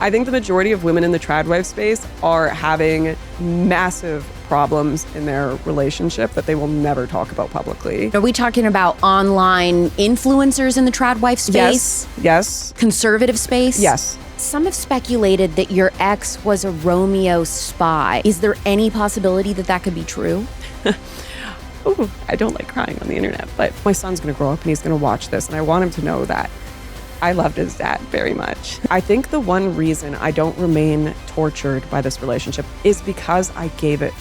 I think the majority of women in the tradwife space are having massive problems in their relationship that they will never talk about publicly. Are we talking about online influencers in the tradwife space? Yes. Conservative space? Yes. Some have speculated that your ex was a Romeo spy. Is there any possibility that that could be true? Ooh, I don't like crying on the internet, but my son's gonna grow up and he's gonna watch this, and I want him to know that I loved his dad very much. I think the one reason I don't remain tortured by this relationship is because I gave it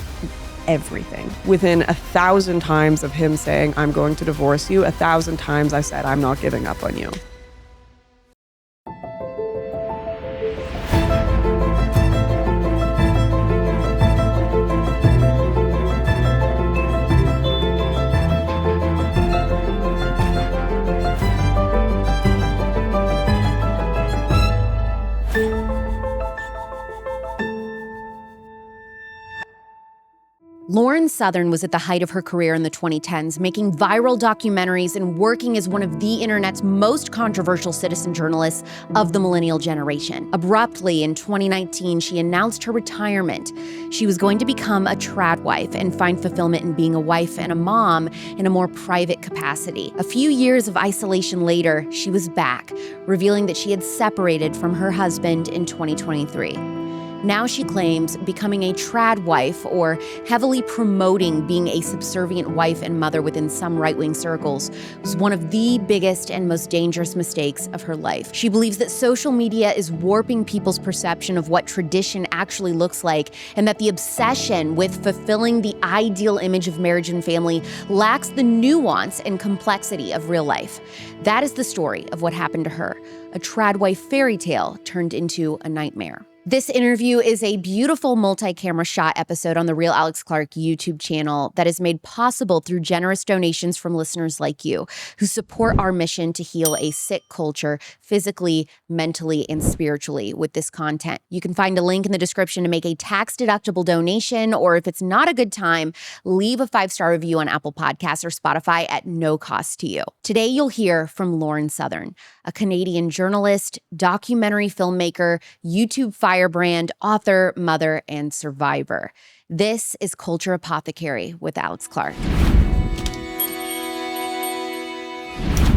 everything. Within 1,000 times of him saying, I'm going to divorce you, 1,000 times I said, I'm not giving up on you. Lauren Southern was at the height of her career in the 2010s, making viral documentaries and working as one of the internet's most controversial citizen journalists of the millennial generation. Abruptly, in 2019, she announced her retirement. She was going to become a tradwife and find fulfillment in being a wife and a mom in a more private capacity. A few years of isolation later, she was back, revealing that she had separated from her husband in 2023. Now she claims becoming a trad wife, or heavily promoting being a subservient wife and mother within some right-wing circles, was one of the biggest and most dangerous mistakes of her life. She believes that social media is warping people's perception of what tradition actually looks like, and that the obsession with fulfilling the ideal image of marriage and family lacks the nuance and complexity of real life. That is the story of what happened to her, a trad wife fairy tale turned into a nightmare. This interview is a beautiful multi-camera shot episode on the Real Alex Clark YouTube channel that is made possible through generous donations from listeners like you who support our mission to heal a sick culture physically, mentally, and spiritually with this content. You can find a link in the description to make a tax-deductible donation, or if it's not a good time, leave a 5-star review on Apple Podcasts or Spotify at no cost to you. Today, you'll hear from Lauren Southern, a Canadian journalist, documentary filmmaker, YouTube firebrand, author, mother, and survivor. This is Culture Apothecary with Alex Clark.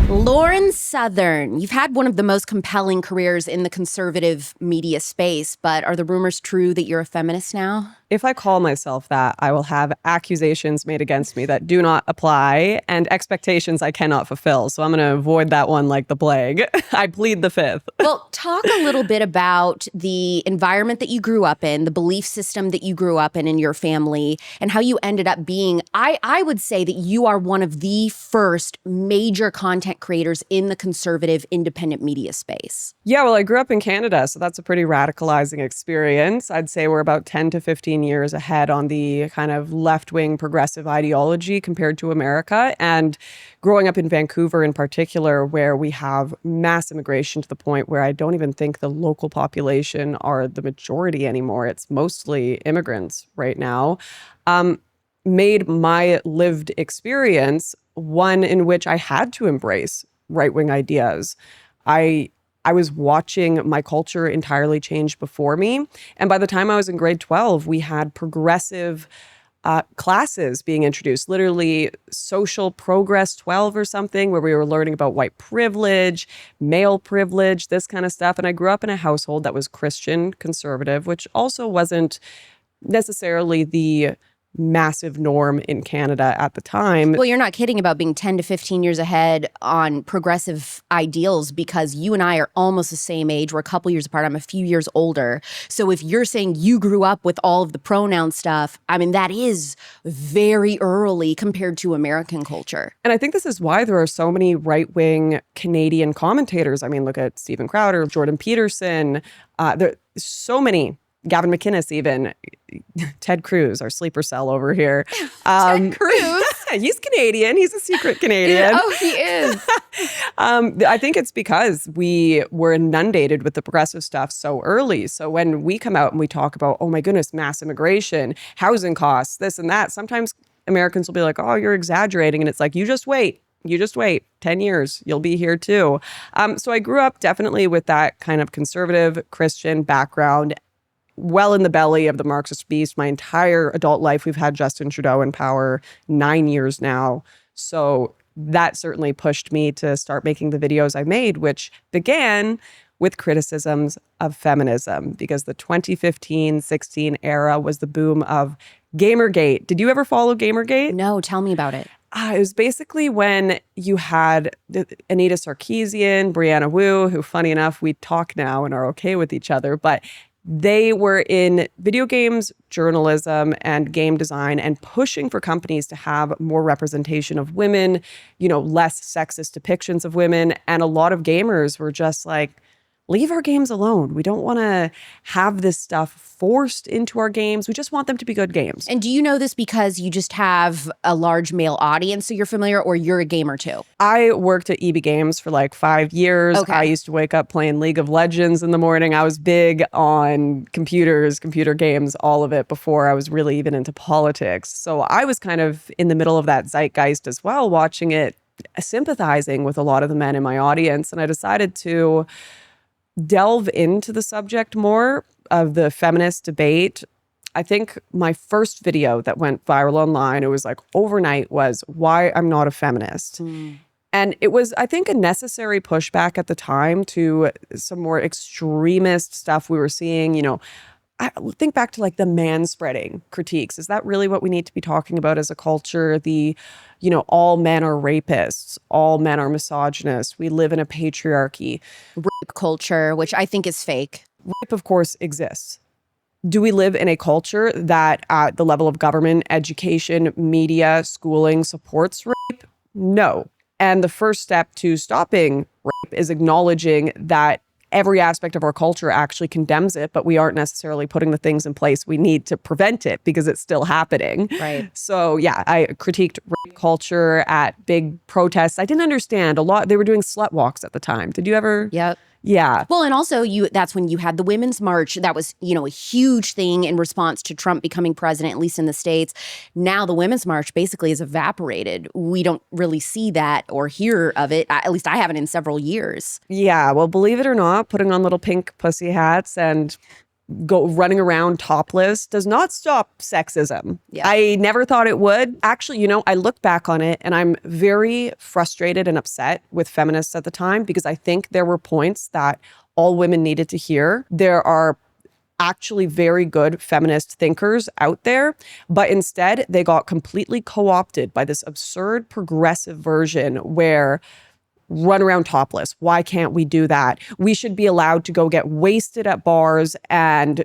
Lauren Southern, you've had one of the most compelling careers in the conservative media space, but are the rumors true that you're a feminist now? If I call myself that, I will have accusations made against me that do not apply and expectations I cannot fulfill. So I'm going to avoid that one like the plague. I plead the fifth. Well, talk a little bit about the environment that you grew up in, the belief system that you grew up in your family, and how you ended up being, I would say that you are one of the first major content creators in the conservative independent media space. Yeah, well, I grew up in Canada, so that's a pretty radicalizing experience. I'd say we're about 10 to 15 years ahead on the kind of left-wing progressive ideology compared to America. And growing up in Vancouver in particular, where we have mass immigration to the point where I don't even think the local population are the majority anymore. It's mostly immigrants right now. Made my lived experience one in which I had to embrace right-wing ideas. I was watching my culture entirely change before me. And by the time I was in grade 12, we had progressive classes being introduced, literally social progress 12 or something, where we were learning about white privilege, male privilege, this kind of stuff. And I grew up in a household that was Christian conservative, which also wasn't necessarily the massive norm in Canada at the time. Well, you're not kidding about being 10 to 15 years ahead on progressive ideals, because you and I are almost the same age. We're a couple years apart. I'm a few years older. So if you're saying you grew up with all of the pronoun stuff, I mean, that is very early compared to American culture. And I think this is why there are so many right-wing Canadian commentators. I mean, look at Stephen Crowder, Jordan Peterson. There are so many. Gavin McInnes, even Ted Cruz, our sleeper cell over here. Ted Cruz? He's Canadian. He's a secret Canadian. Oh, he is. I think it's because we were inundated with the progressive stuff so early. So when we come out and we talk about, oh my goodness, mass immigration, housing costs, this and that, sometimes Americans will be like, oh, you're exaggerating. And it's like, you just wait. you just wait 10 years, you'll be here too. So I grew up definitely with that kind of conservative Christian background, well in the belly of the Marxist beast. My entire adult life, we've had Justin Trudeau in power 9 years now. So that certainly pushed me to start making the videos I made, which began with criticisms of feminism, because the 2015-16 era was the boom of Gamergate. Did you ever follow Gamergate? No, tell me about it. It was basically when you had Anita Sarkeesian, Brianna Wu, who, funny enough, we talk now and are okay with each other, but they were in video games, journalism, and game design, and pushing for companies to have more representation of women, less sexist depictions of women. And a lot of gamers were just like, leave our games alone. We don't want to have this stuff forced into our games. We just want them to be good games. And do you know this because you just have a large male audience, so you're familiar, or you're a gamer too? I worked at EB Games for like 5 years. Okay. I used to wake up playing League of Legends in the morning. I was big on computers, computer games, all of it before I was really even into politics. So I was kind of in the middle of that zeitgeist as well, watching it, sympathizing with a lot of the men in my audience. And I decided to delve into the subject more of the feminist debate. I think my first video that went viral online, it was like overnight, was why I'm not a feminist. And it was, I think, a necessary pushback at the time to some more extremist stuff we were seeing. I think back to like the manspreading critiques. Is that really what we need to be talking about as a culture? All men are rapists, all men are misogynists. We live in a patriarchy. Rape culture, which I think is fake. Rape, of course, exists. Do we live in a culture that at the level of government, education, media, schooling supports rape? No. And the first step to stopping rape is acknowledging that every aspect of our culture actually condemns it, but we aren't necessarily putting the things in place we need to prevent it because it's still happening. Right. So yeah, I critiqued rape culture at big protests. I didn't understand a lot. They were doing slut walks at the time. Did you ever? Yep. Yeah. Well, and also that's when you had the Women's March. That was, a huge thing in response to Trump becoming president, at least in the States. Now the Women's March basically has evaporated. We don't really see that or hear of it. At least I haven't in several years. Yeah. Well, believe it or not, putting on little pink pussy hats and go running around topless does not stop sexism. Yeah. I never thought it would. Actually, I look back on it and I'm very frustrated and upset with feminists at the time, because I think there were points that all women needed to hear. There are actually very good feminist thinkers out there, but instead they got completely co-opted by this absurd progressive version where run around topless. Why can't we do that? We should be allowed to go get wasted at bars, and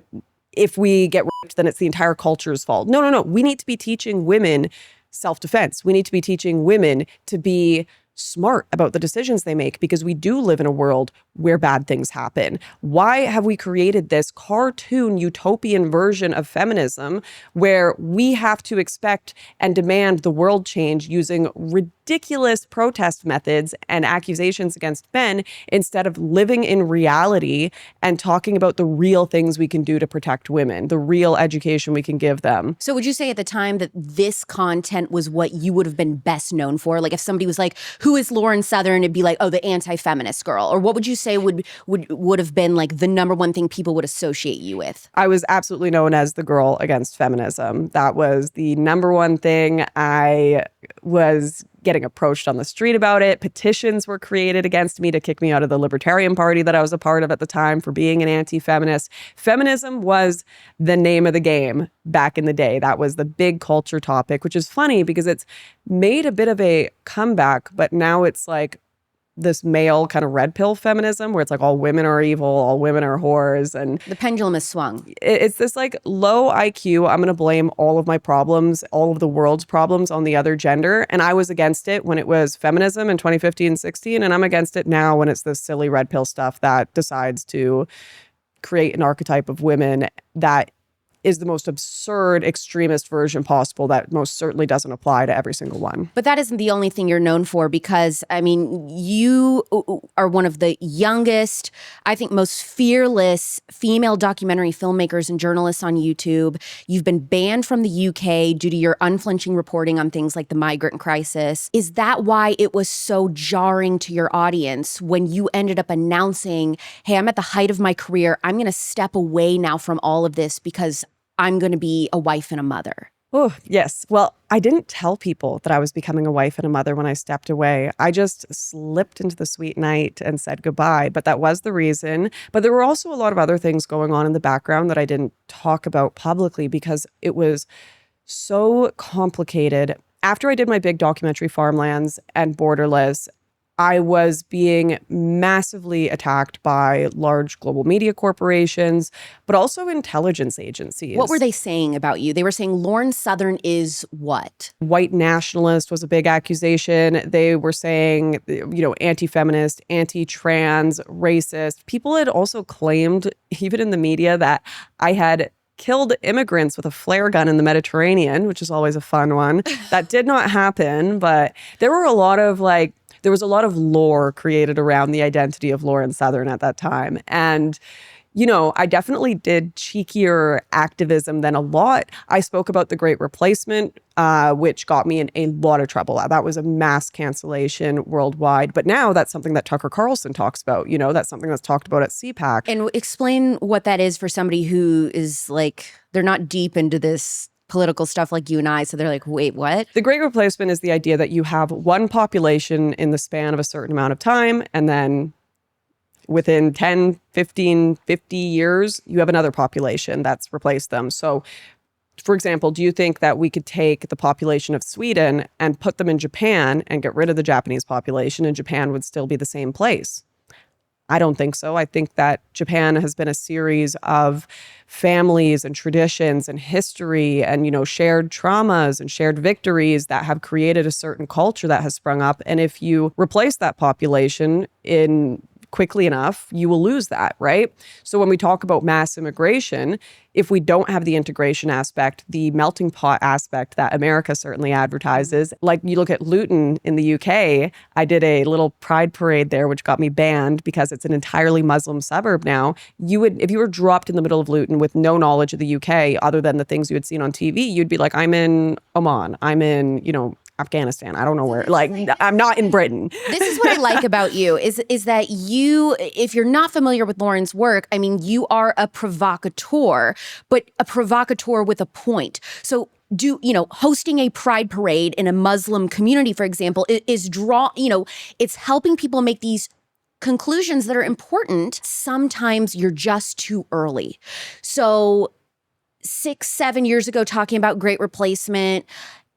if we get raped, then it's the entire culture's fault. No. We need to be teaching women self-defense. We need to be teaching women to be smart about the decisions they make, because we do live in a world where bad things happen. Why have we created this cartoon utopian version of feminism where we have to expect and demand the world change using ridiculous protest methods and accusations against men, instead of living in reality and talking about the real things we can do to protect women, the real education we can give them? So would you say at the time that this content was what you would have been best known for? Like if somebody was like, who is Lauren Southern? It'd be like, oh, the anti-feminist girl. Or what would you say would have been like the number one thing people would associate you with? I was absolutely known as the girl against feminism. That was the number one thing. I was getting approached on the street about it. Petitions were created against me to kick me out of the Libertarian Party that I was a part of at the time for being an anti-feminist. Feminism was the name of the game back in the day. That was the big culture topic, which is funny because it's made a bit of a comeback, but now it's like this male kind of red pill feminism where it's like all women are evil, all women are whores. And the pendulum has swung. It's this like low IQ, I'm going to blame all of my problems, all of the world's problems on the other gender. And I was against it when it was feminism in 2015-16. And I'm against it now when it's this silly red pill stuff that decides to create an archetype of women that is the most absurd, extremist version possible that most certainly doesn't apply to every single one. But that isn't the only thing you're known for, because, I mean, you are one of the youngest, I think most fearless female documentary filmmakers and journalists on YouTube. You've been banned from the UK due to your unflinching reporting on things like the migrant crisis. Is that why it was so jarring to your audience when you ended up announcing, hey, I'm at the height of my career, I'm going to step away now from all of this because I'm going to be a wife and a mother? Oh, yes. Well, I didn't tell people that I was becoming a wife and a mother when I stepped away. I just slipped into the sweet night and said goodbye. But that was the reason. But there were also a lot of other things going on in the background that I didn't talk about publicly because it was so complicated. After I did my big documentary, Farmlands and Borderless, I was being massively attacked by large global media corporations, but also intelligence agencies. What were they saying about you? They were saying Lauren Southern is what? White nationalist was a big accusation. They were saying, anti-feminist, anti-trans, racist. People had also claimed, even in the media, that I had killed immigrants with a flare gun in the Mediterranean, which is always a fun one. That did not happen, but there was a lot of lore created around the identity of Lauren Southern at that time. And, I definitely did cheekier activism than a lot. I spoke about the Great Replacement, which got me in a lot of trouble. That was a mass cancellation worldwide. But now that's something that Tucker Carlson talks about. That's something that's talked about at CPAC. And explain what that is for somebody who is they're not deep into this political stuff like you and I, so they're like, wait, what? The Great Replacement is the idea that you have one population in the span of a certain amount of time, and then within 10, 15, 50 years, you have another population that's replaced them. So, for example, do you think that we could take the population of Sweden and put them in Japan and get rid of the Japanese population, and Japan would still be the same place? I don't think so. I think that Japan has been a series of families and traditions and history and, shared traumas and shared victories that have created a certain culture that has sprung up. And if you replace that population in quickly enough, you will lose that, right? So when we talk about mass immigration, if we don't have the integration aspect, the melting pot aspect that America certainly advertises, like you look at Luton in the UK, I did a little pride parade there, which got me banned because it's an entirely Muslim suburb now. If you were dropped in the middle of Luton with no knowledge of the UK, other than the things you had seen on TV, you'd be like, I'm in Oman, I'm in, Afghanistan. I don't know where, I'm not in Britain. This is what I like about you is that you, if you're not familiar with Lauren's work, I mean, you are a provocateur, but a provocateur with a point. So hosting a pride parade in a Muslim community, for example, it's helping people make these conclusions that are important. Sometimes you're just too early. So 6-7 years ago, talking about Great Replacement,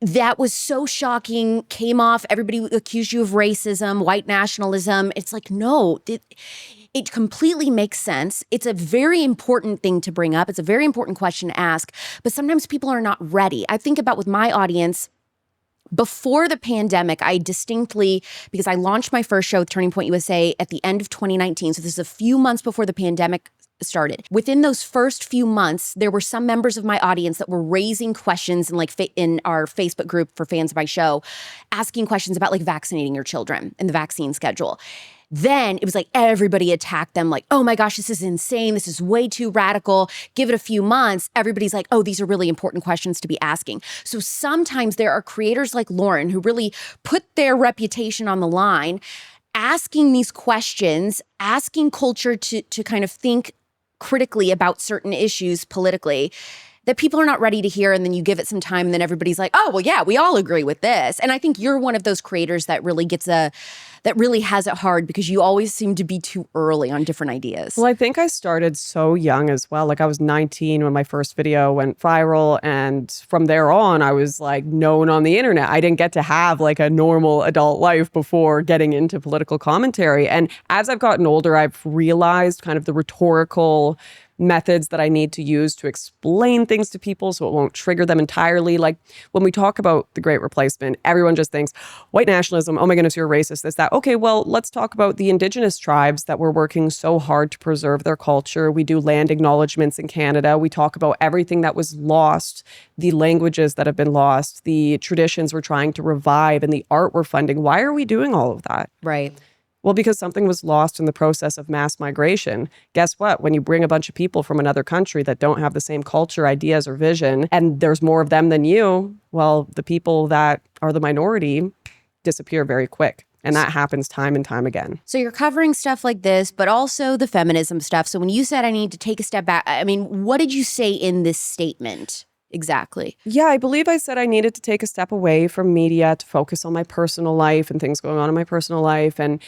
that was so shocking, came off, everybody accused you of racism, white nationalism. It's like, no, it completely makes sense. It's a very important thing to bring up. It's a very important question to ask, but sometimes people are not ready. I think about with my audience, before the pandemic, I distinctly, because I launched my first show with Turning Point USA at the end of 2019, so this is a few months before the pandemic started. Within those first few months, there were some members of my audience that were raising questions in our Facebook group for fans of my show, asking questions about vaccinating your children and the vaccine schedule. Then it was like everybody attacked them like, oh my gosh, this is insane. This is way too radical. Give it a few months. Everybody's like, oh, these are really important questions to be asking. So sometimes there are creators like Lauren who really put their reputation on the line, asking these questions, asking culture to kind of think critically about certain issues politically that people are not ready to hear, and then you give it some time and then everybody's like, oh, well, yeah, we all agree with this. And I think you're one of those creators that really has it hard because you always seem to be too early on different ideas. Well, I think I started so young as well. I was 19 when my first video went viral, and from there on, I was known on the internet. I didn't get to have a normal adult life before getting into political commentary. And as I've gotten older, I've realized kind of the rhetorical methods that I need to use to explain things to people so it won't trigger them entirely. Like when we talk about the Great Replacement, everyone just thinks white nationalism, oh my goodness, you're racist, this, that. Okay, well, let's talk about the Indigenous tribes that were working so hard to preserve their culture. We do land acknowledgements in Canada. We talk about everything that was lost, the languages that have been lost, the traditions we're trying to revive, and the art we're funding. Why are we doing all of that? Right. Well, because something was lost in the process of mass migration. Guess what? When you bring a bunch of people from another country that don't have the same culture, ideas, or vision, and there's more of them than you, well, the people that are the minority disappear very quick. And that happens time and time again. So you're covering stuff like this, but also the feminism stuff. So when you said I need to take a step back, I mean, what did you say in this statement exactly? Yeah, I believe I said I needed to take a step away from media to focus on my personal life and things going on in my personal life. And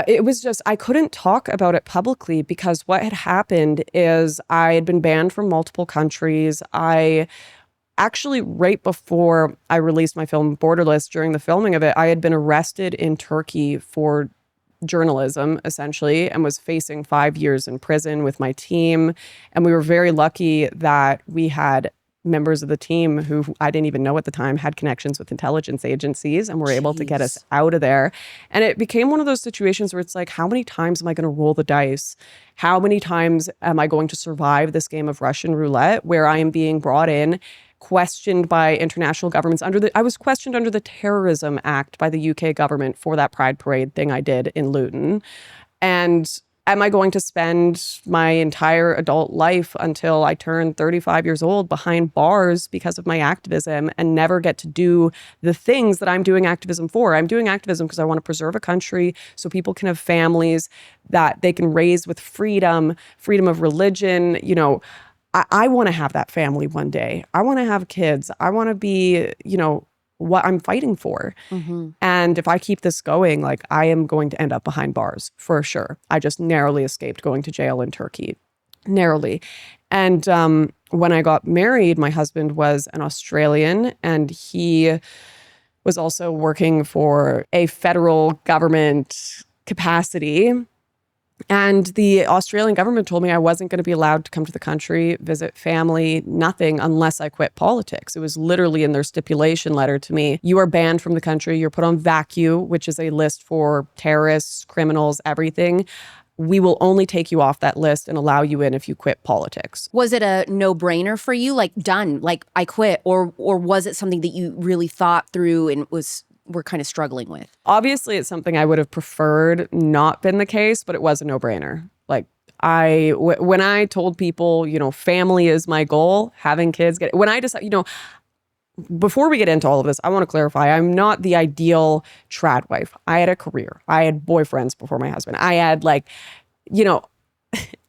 it was just, I couldn't talk about it publicly because what had happened is I had been banned from multiple countries. I actually, right before I released my film Borderless, during the filming of it, I had been arrested in Turkey for journalism, essentially, and was facing 5 years in prison with my team. And we were very lucky that we had members of the team who I didn't even know at the time had connections with intelligence agencies and were able to get us out of there. And it became one of those situations where it's like, how many times am I going to roll the dice? How many times am I going to survive this game of Russian roulette where I am being brought in, questioned by international governments I was questioned under the Terrorism Act by the UK government for that Pride Parade thing I did in Luton. And am I going to spend my entire adult life until I turn 35 years old behind bars because of my activism and never get to do the things that I'm doing activism for? I'm doing activism because I want to preserve a country so people can have families that they can raise with freedom of religion. You know, I want to have that family one day. I want to have kids. I want to be, you know, what I'm fighting for. Mm-hmm. And if I keep this going, like I am going to end up behind bars for sure. I just narrowly escaped going to jail in Turkey, narrowly. And when I got married, my husband was an Australian and he was also working for a federal government capacity. And the Australian government told me I wasn't going to be allowed to come to the country, visit family, nothing, unless I quit politics. It was literally in their stipulation letter to me. You are banned from the country. You're put on VACU, which is a list for terrorists, criminals, everything. We will only take you off that list and allow you in if you quit politics. Was it a no-brainer for you? Like, done, like I quit? Or was it something that you really thought through and were kind of struggling with? Obviously, it's something I would have preferred not been the case, but it was a no-brainer. Like when I told people, you know, family is my goal, having kids, when I decided, you know, before we get into all of this, I want to clarify, I'm not the ideal trad wife. I had a career. I had boyfriends before my husband. I had like, you know,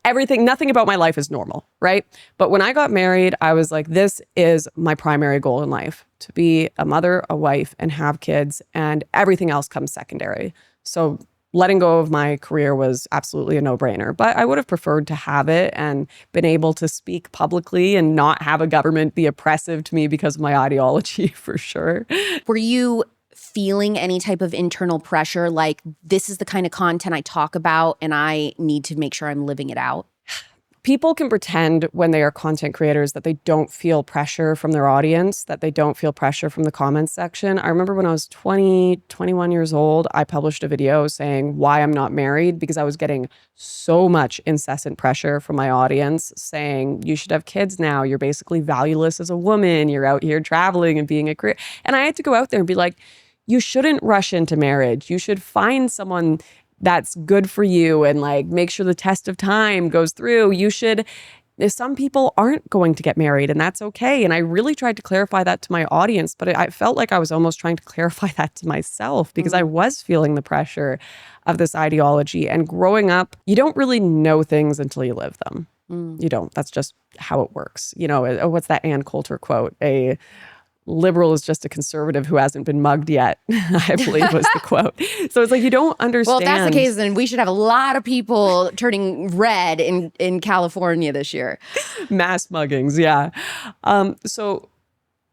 everything, nothing about my life is normal, right? But when I got married, I was like, this is my primary goal in life, to be a mother, a wife, and have kids, and everything else comes secondary. So letting go of my career was absolutely a no-brainer, but I would have preferred to have it and been able to speak publicly and not have a government be oppressive to me because of my ideology, for sure. Were you feeling any type of internal pressure, like this is the kind of content I talk about and I need to make sure I'm living it out? People can pretend when they are content creators that they don't feel pressure from their audience, that they don't feel pressure from the comments section. I remember when I was 20, 21 years old, I published a video saying why I'm not married because I was getting so much incessant pressure from my audience saying, you should have kids now. You're basically valueless as a woman. You're out here traveling and being a career. And I had to go out there and be like, you shouldn't rush into marriage. You should find someone that's good for you and like make sure the test of time goes through. You should, some people aren't going to get married and that's okay. And I really tried to clarify that to my audience, but I felt like I was almost trying to clarify that to myself because I was feeling the pressure of this ideology. And growing up, you don't really know things until you live them. You don't. That's just how it works. You know, what's that Ann Coulter quote? A liberal is just a conservative who hasn't been mugged yet, I believe was the quote. So it's like, you don't understand. Well, if that's the case, then we should have a lot of people turning red in California this year. Mass muggings, yeah. So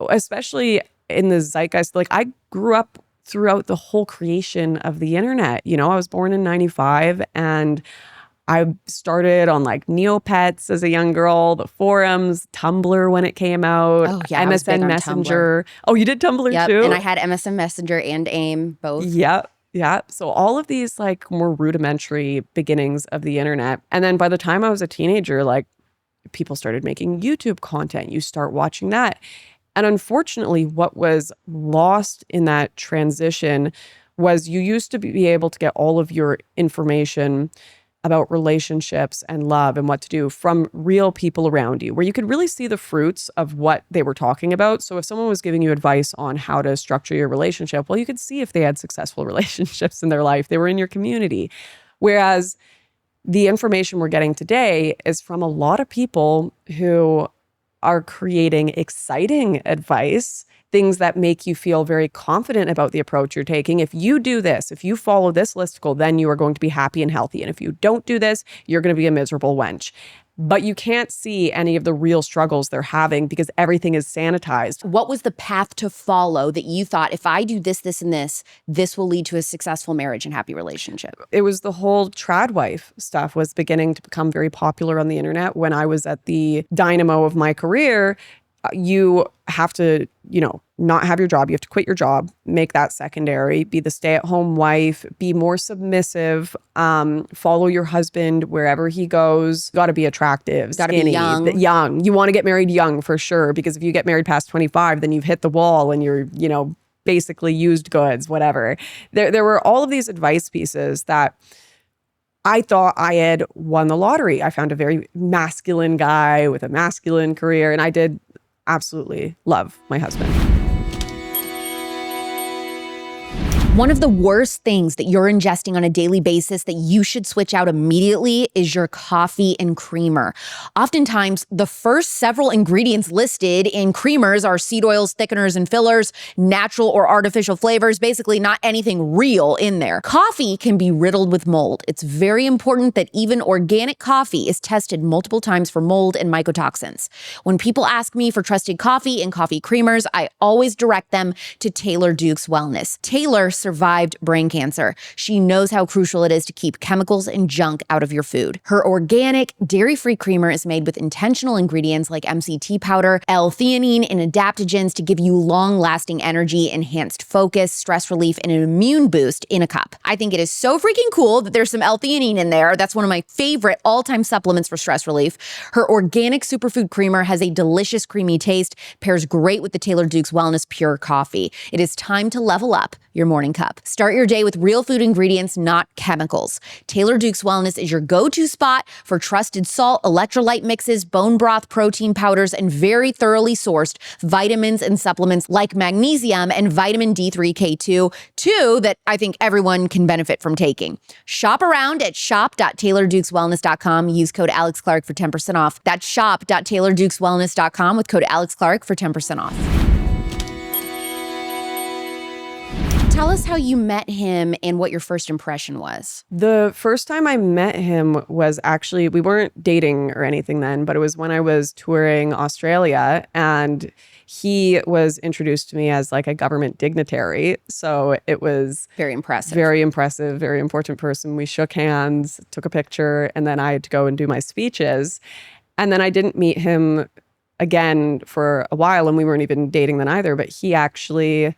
especially in the zeitgeist, like I grew up throughout the whole creation of the internet. You know, I was born in 95 and I started on like Neopets as a young girl, the forums, Tumblr when it came out, Oh, yeah, I was big MSN on Messenger. Oh, you did Tumblr Yep. too? And I had MSN Messenger and AIM both. Yep. Yeah. So all of these like more rudimentary beginnings of the internet. And then by the time I was a teenager, like people started making YouTube content. You start watching that. And unfortunately, what was lost in that transition was you used to be able to get all of your information about relationships and love and what to do from real people around you, where you could really see the fruits of what they were talking about. So if someone was giving you advice on how to structure your relationship, well, you could see if they had successful relationships in their life, they were in your community. Whereas the information we're getting today is from a lot of people who are creating exciting advice, things that make you feel very confident about the approach you're taking. If you do this, if you follow this listicle, then you are going to be happy and healthy. And if you don't do this, you're going to be a miserable wench. But you can't see any of the real struggles they're having because everything is sanitized. What was the path to follow that you thought, if I do this, this, and this will lead to a successful marriage and happy relationship? It was the whole trad wife stuff was beginning to become very popular on the internet. When I was at the dynamo of my career, you have to, not have your job. You have to quit your job, make that secondary, be the stay-at-home wife, be more submissive, follow your husband wherever he goes. Got to be attractive, Got to be young. Young. You want to get married young for sure, because if you get married past 25, then you've hit the wall and you're, basically used goods, whatever. There were all of these advice pieces that I thought I had won the lottery. I found a very masculine guy with a masculine career, and I did absolutely love my husband. One of the worst things that you're ingesting on a daily basis that you should switch out immediately is your coffee and creamer. Oftentimes, the first several ingredients listed in creamers are seed oils, thickeners, and fillers, natural or artificial flavors, basically not anything real in there. Coffee can be riddled with mold. It's very important that even organic coffee is tested multiple times for mold and mycotoxins. When people ask me for trusted coffee and coffee creamers, I always direct them to Taylor Duke's Wellness. Taylor survived brain cancer. She knows how crucial it is to keep chemicals and junk out of your food. Her organic, dairy-free creamer is made with intentional ingredients like MCT powder, L-theanine, and adaptogens to give you long-lasting energy, enhanced focus, stress relief, and an immune boost in a cup. I think it is so freaking cool that there's some L-theanine in there. That's one of my favorite all-time supplements for stress relief. Her organic superfood creamer has a delicious creamy taste, pairs great with the Taylor Duke's Wellness Pure Coffee. It is time to level up your morning cup. Start your day with real food ingredients, not chemicals. Taylor Duke's Wellness is your go-to spot for trusted salt, electrolyte mixes, bone broth, protein powders, and very thoroughly sourced vitamins and supplements like magnesium and vitamin D3K2, two that I think everyone can benefit from taking. Shop around at shop.taylordukeswellness.com. Use code Alex Clark for 10% off. That's shop.taylordukeswellness.com with code Alex Clark for 10% off. Tell us how you met him and what your first impression was. The first time I met him was actually, we weren't dating or anything then, but it was when I was touring Australia, and he was introduced to me as like a government dignitary. So it was very impressive, very important person. We shook hands, took a picture, and then I had to go and do my speeches. And then I didn't meet him again for a while, and we weren't even dating then either, but he actually,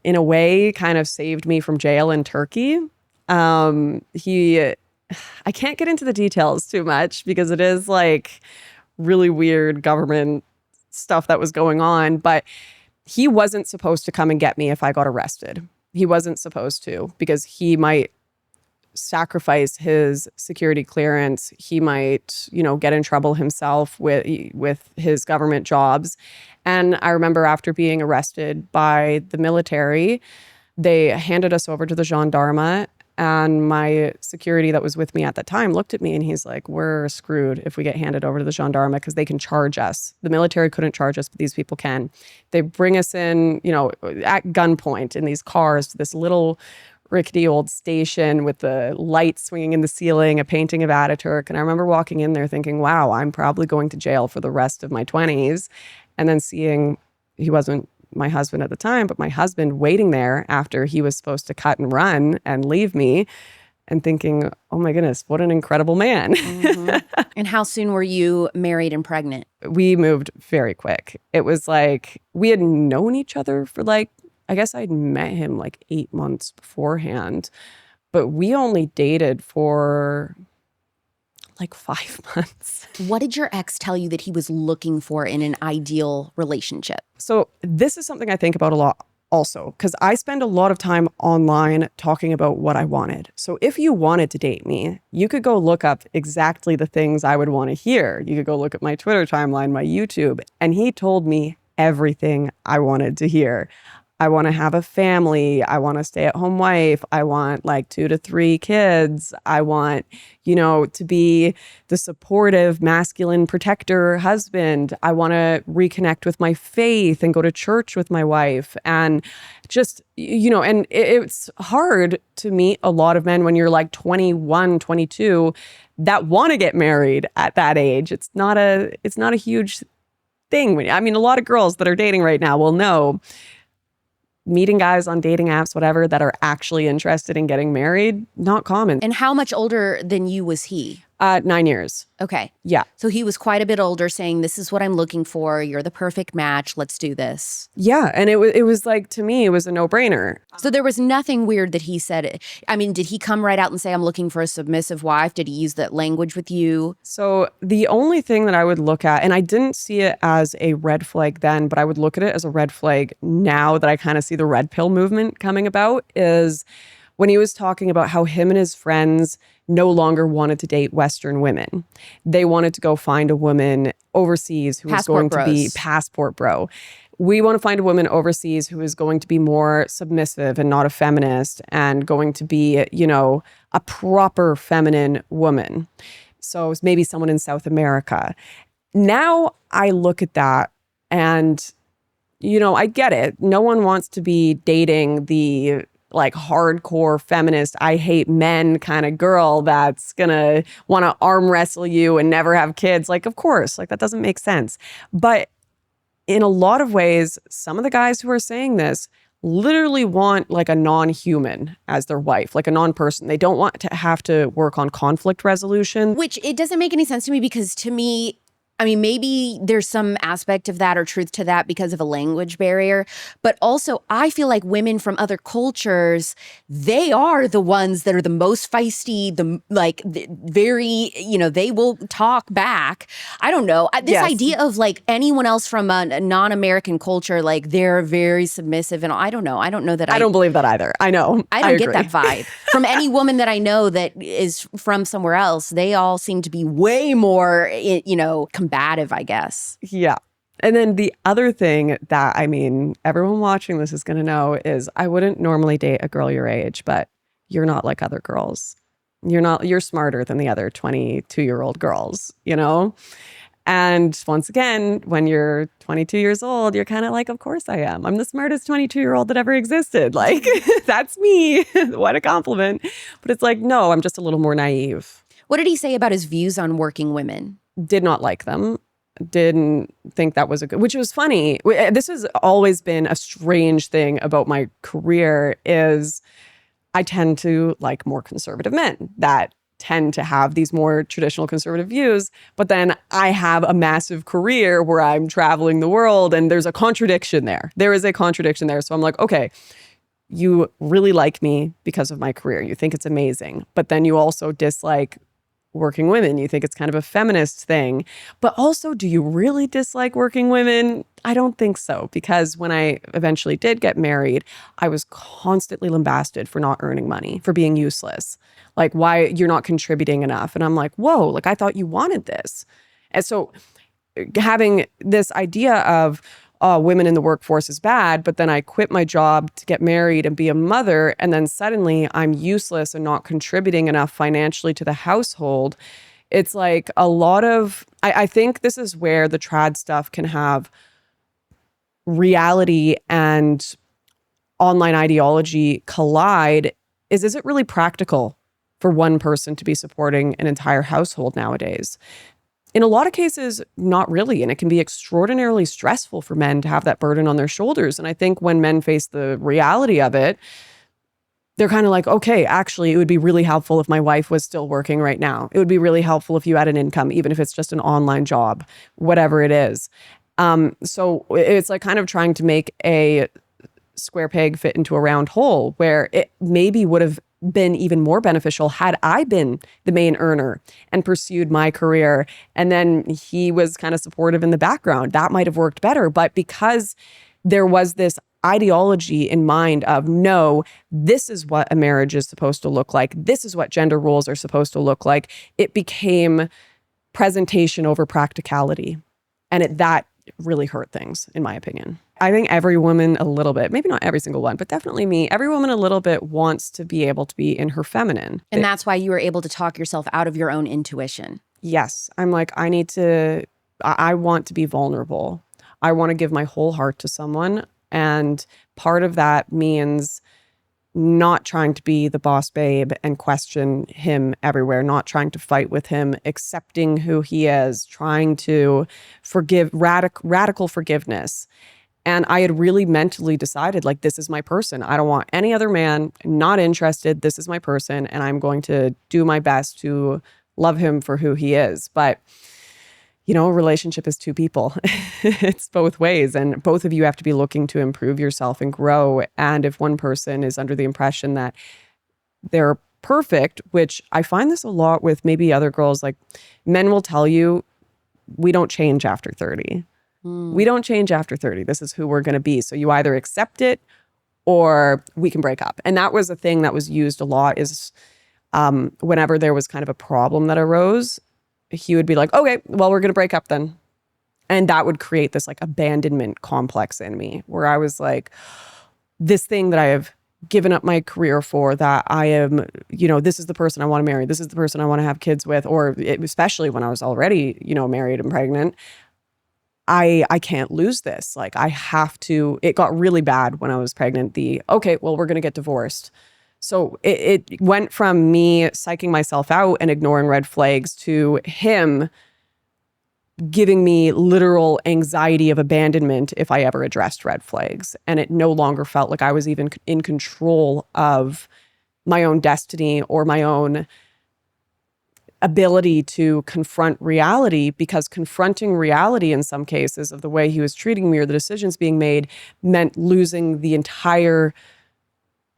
in a way, kind of saved me from jail in Turkey. I can't get into the details too much because it is like really weird government stuff that was going on, but he wasn't supposed to come and get me if I got arrested. He wasn't supposed to, because he might sacrifice his security clearance. He might, get in trouble himself with his government jobs. And I remember after being arrested by the military, they handed us over to the gendarme, and my security that was with me at the time looked at me and he's like, "We're screwed if we get handed over to the gendarme because they can charge us. The military couldn't charge us, but these people can." They bring us in, at gunpoint in these cars to this little rickety old station with the lights swinging in the ceiling, a painting of Ataturk. And I remember walking in there thinking, wow, I'm probably going to jail for the rest of my 20s. And then seeing, he wasn't my husband at the time, but my husband waiting there after he was supposed to cut and run and leave me. and thinking, oh my goodness, what an incredible man. And how soon were you married and pregnant? We moved very quick. It was like we had known each other for like, I guess I'd met him like 8 months beforehand, but we only dated for like 5 months. What did your ex tell you that he was looking for in an ideal relationship? So this is something I think about a lot also, because I spend a lot of time online talking about what I wanted. So if you wanted to date me, you could go look up exactly the things I would want to hear. You could go look at my Twitter timeline, my YouTube, and he told me everything I wanted to hear. I want to have a family. I want a stay-at-home wife. I want like 2 to 3 kids. I want, to be the supportive, masculine protector husband. I want to reconnect with my faith and go to church with my wife. And just, and it's hard to meet a lot of men when you're like 21, 22 that want to get married at that age. It's not a huge thing. I mean, a lot of girls that are dating right now will know meeting guys on dating apps, whatever, that are actually interested in getting married, not common. And how much older than you was he? 9 years. Okay. Yeah. So he was quite a bit older, saying, this is what I'm looking for. You're the perfect match. Let's do this. Yeah. And it was like, to me, it was a no-brainer. So there was nothing weird that he said. I mean, did he come right out and say, I'm looking for a submissive wife? Did he use that language with you? So the only thing that I would look at, and I didn't see it as a red flag then, but I would look at it as a red flag now that I kind of see the red pill movement coming about, is when he was talking about how him and his friends no longer wanted to date Western women. They wanted to go find a woman overseas who was going to be passport bro. We want to find a woman overseas who is going to be more submissive and not a feminist and going to be, a proper feminine woman. So maybe someone in South America. Now I look at that and, I get it. No one wants to be dating the like hardcore feminist, I hate men kind of girl that's gonna want to arm wrestle you and never have kids. Like, of course, like that doesn't make sense. But in a lot of ways, some of the guys who are saying this literally want like a non-human as their wife, like a non-person. They don't want to have to work on conflict resolution. Which it doesn't make any sense to me, because to me, I mean, maybe there's some aspect of that or truth to that because of a language barrier. But also, I feel like women from other cultures, they are the ones that are the most feisty, very, they will talk back. I don't know. This idea of like anyone else from a non-American culture, like they're very submissive. And I don't know. I don't know that I don't believe that either. I know. I don't get that vibe. From any woman that I know that is from somewhere else, they all seem to be way more, combative, I guess. Yeah. And then the other thing that, everyone watching this is going to know is I wouldn't normally date a girl your age, but you're not like other girls. You're smarter than the other 22-year-old girls, And once again, when you're 22 years old, you're kind of like, of course I am. I'm the smartest 22-year-old that ever existed. Like, that's me. What a compliment. But it's like, no, I'm just a little more naive. What did he say about his views on working women? Did not like them. Didn't think that was a good, which was funny. This has always been a strange thing about my career is I tend to like more conservative men that tend to have these more traditional conservative views. But then I have a massive career where I'm traveling the world and there's a contradiction there. There is a contradiction there. So I'm like, okay, you really like me because of my career. You think it's amazing. But then you also dislike working women. You think it's kind of a feminist thing. But also, do you really dislike working women? I don't think so, because when I eventually did get married, I was constantly lambasted for not earning money, for being useless. Like, why you're not contributing enough. And I'm like, whoa, like I thought you wanted this. And so having this idea of women in the workforce is bad, but then I quit my job to get married and be a mother, and then suddenly I'm useless and not contributing enough financially to the household. It's like a lot of, I think this is where the trad stuff can have reality and online ideology collide, is it really practical for one person to be supporting an entire household nowadays? In a lot of cases, not really. And it can be extraordinarily stressful for men to have that burden on their shoulders. And I think when men face the reality of it, they're kind of like, okay, actually, it would be really helpful if my wife was still working right now. It would be really helpful if you had an income, even if it's just an online job, whatever it is. So it's like kind of trying to make a square peg fit into a round hole, where it maybe would have been even more beneficial had I been the main earner and pursued my career. And then he was kind of supportive in the background. That might have worked better. But because there was this ideology in mind of, no, this is what a marriage is supposed to look like, this is what gender roles are supposed to look like, it became presentation over practicality. And that really hurt things, in my opinion. I think every woman a little bit, maybe not every single one, but definitely me, every woman a little bit wants to be able to be in her feminine. And that's why you were able to talk yourself out of your own intuition. Yes. I'm like, I want to be vulnerable. I want to give my whole heart to someone. And part of that means not trying to be the boss babe and question him everywhere, not trying to fight with him, accepting who he is, trying to forgive, radical forgiveness. And I had really mentally decided, like, this is my person. I don't want any other man, not interested. This is my person. And I'm going to do my best to love him for who he is. But, you know, a relationship is two people. It's both ways. And both of you have to be looking to improve yourself and grow. And if one person is under the impression that they're perfect, which I find this a lot with maybe other girls, like men will tell you, we don't change after 30. We don't change after 30. This is who we're going to be. So you either accept it or we can break up. And that was a thing that was used a lot is whenever there was kind of a problem that arose, he would be like, okay, well, we're going to break up then. And that would create this like abandonment complex in me where I was like, this thing that I have given up my career for, that I am, you know, this is the person I want to marry. This is the person I want to have kids with, or especially when I was already, you know, married and pregnant. I can't lose this. Like I have to, it got really bad when I was pregnant. Okay, well, we're going to get divorced. So it went from me psyching myself out and ignoring red flags to him giving me literal anxiety of abandonment if I ever addressed red flags. And it no longer felt like I was even in control of my own destiny or my own ability to confront reality, because confronting reality in some cases of the way he was treating me or the decisions being made meant losing the entire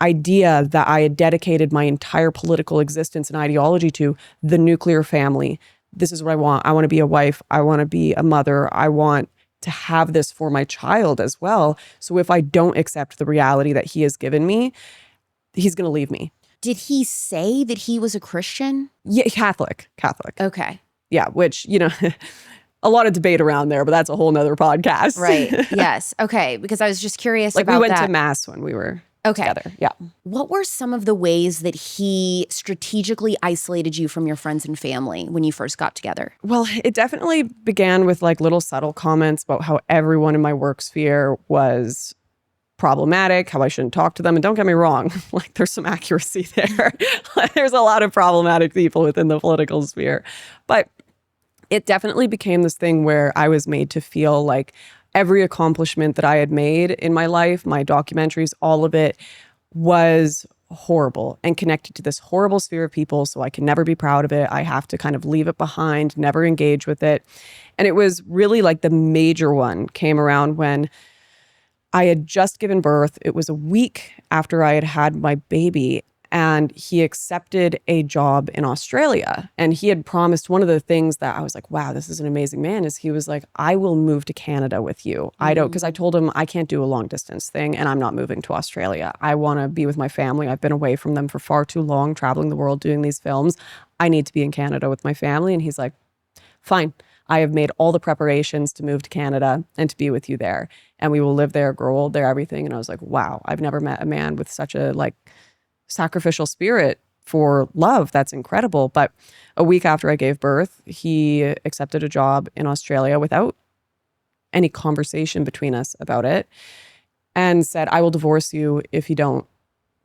idea that I had dedicated my entire political existence and ideology to, the nuclear family. This is what I want. I want to be a wife. I want to be a mother. I want to have this for my child as well. So if I don't accept the reality that he has given me, he's going to leave me. Did he say that he was a Christian? Yeah, Catholic. Okay. Yeah, which, you know, a lot of debate around there, but that's a whole nother podcast. Right. Yes. Okay. Because I was just curious like about we went that. to mass when we were Okay. together. Yeah. What were some of the ways that he strategically isolated you from your friends and family when you first got together? Well, it definitely began with like little subtle comments about how everyone in my work sphere was problematic, how I shouldn't talk to them. And don't get me wrong, like there's some accuracy there. There's a lot of problematic people within the political sphere. But it definitely became this thing where I was made to feel like every accomplishment that I had made in my life, my documentaries, all of it was horrible and connected to this horrible sphere of people. So I can never be proud of it. I have to kind of leave it behind, never engage with it. And it was really like the major one came around when I had just given birth. It was a week after I had had my baby, and he accepted a job in Australia. And he had promised, one of the things that I was like, wow, this is an amazing man, is he was like, I will move to Canada with you. I don't, because I told him I can't do a long distance thing and I'm not moving to Australia. I want to be with my family. I've been away from them for far too long, traveling the world, doing these films. I need to be in Canada with my family. And he's like, fine. I have made all the preparations to move to Canada and to be with you there. And we will live there, grow old there, everything. And I was like, wow, I've never met a man with such a like sacrificial spirit for love. That's incredible. But a week after I gave birth, he accepted a job in Australia without any conversation between us about it and said, I will divorce you if you don't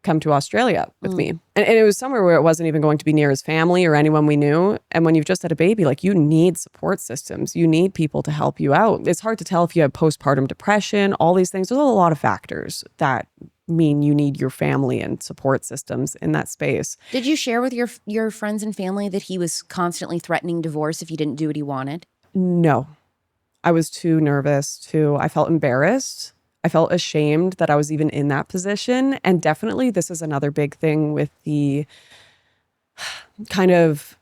come to Australia with me. And it was somewhere where it wasn't even going to be near his family or anyone we knew. And when you've just had a baby, like you need support systems. You need people to help you out. It's hard to tell if you have postpartum depression, all these things. There's a lot of factors that mean you need your family and support systems in that space. Did you share with your friends and family that he was constantly threatening divorce if he didn't do what he wanted? No, I was too nervous I felt embarrassed. I felt ashamed that I was even in that position. And definitely this is another big thing with the kind of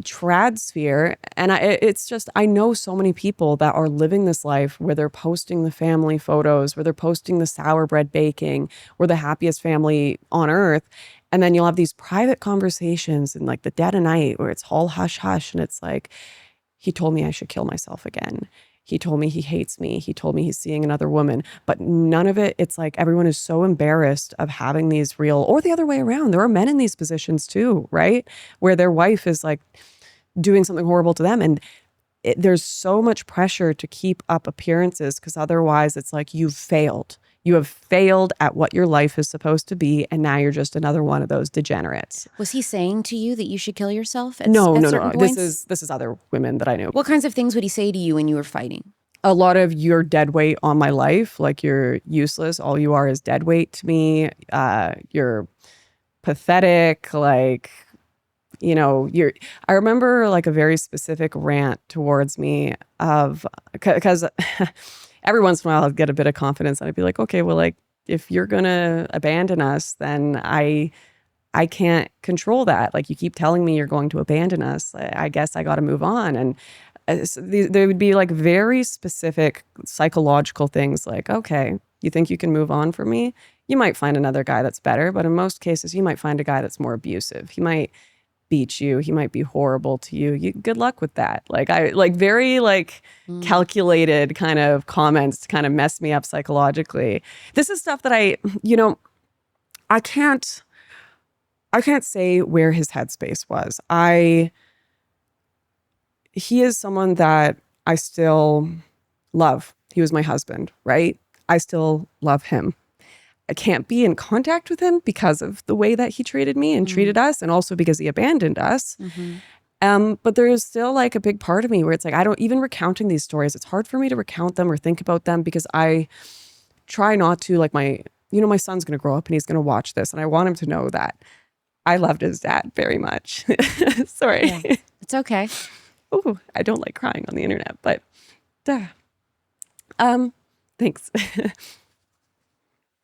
trad sphere. And it's just, I know so many people that are living this life where they're posting the family photos, where they're posting the sour bread baking, we're the happiest family on earth. And then you'll have these private conversations in like the dead of night where it's all hush hush. And it's like, he told me I should kill myself again. He told me he hates me. He told me he's seeing another woman. But none of it, it's like everyone is so embarrassed of having these real, or the other way around. There are men in these positions too, right? Where their wife is like doing something horrible to them. And there's so much pressure to keep up appearances because otherwise it's like you've failed. You have failed at what your life is supposed to be. And now you're just another one of those degenerates. Was he saying to you that you should kill yourself at No. certain points? This is other women that I knew. What kinds of things would he say to you when you were fighting? A lot of you're dead weight on my life. Like you're useless. All you are is dead weight to me. You're pathetic. Like, you know, I remember like a very specific rant towards me because every once in a while I'd get a bit of confidence and I'd be like, okay, well, like if you're going to abandon us, then I can't control that. Like you keep telling me you're going to abandon us. I guess I got to move on. And there would be like very specific psychological things like, okay, you think you can move on from me? You might find another guy that's better, but in most cases, you might find a guy that's more abusive. He might beat you. He might be horrible to you. Good luck with that. Like very calculated kind of comments to kind of mess me up psychologically. This is stuff that I can't say where his headspace was. He is someone that I still love. He was my husband, right? I still love him. I can't be in contact with him because of the way that he treated me and treated us, and also because he abandoned us. But there is still like a big part of me where it's like, I don't even recounting these stories. It's hard for me to recount them or think about them because I try not to. Like my son's going to grow up and he's going to watch this, and I want him to know that I loved his dad very much. Sorry. Yeah, it's okay. Ooh, I don't like crying on the internet, but thanks.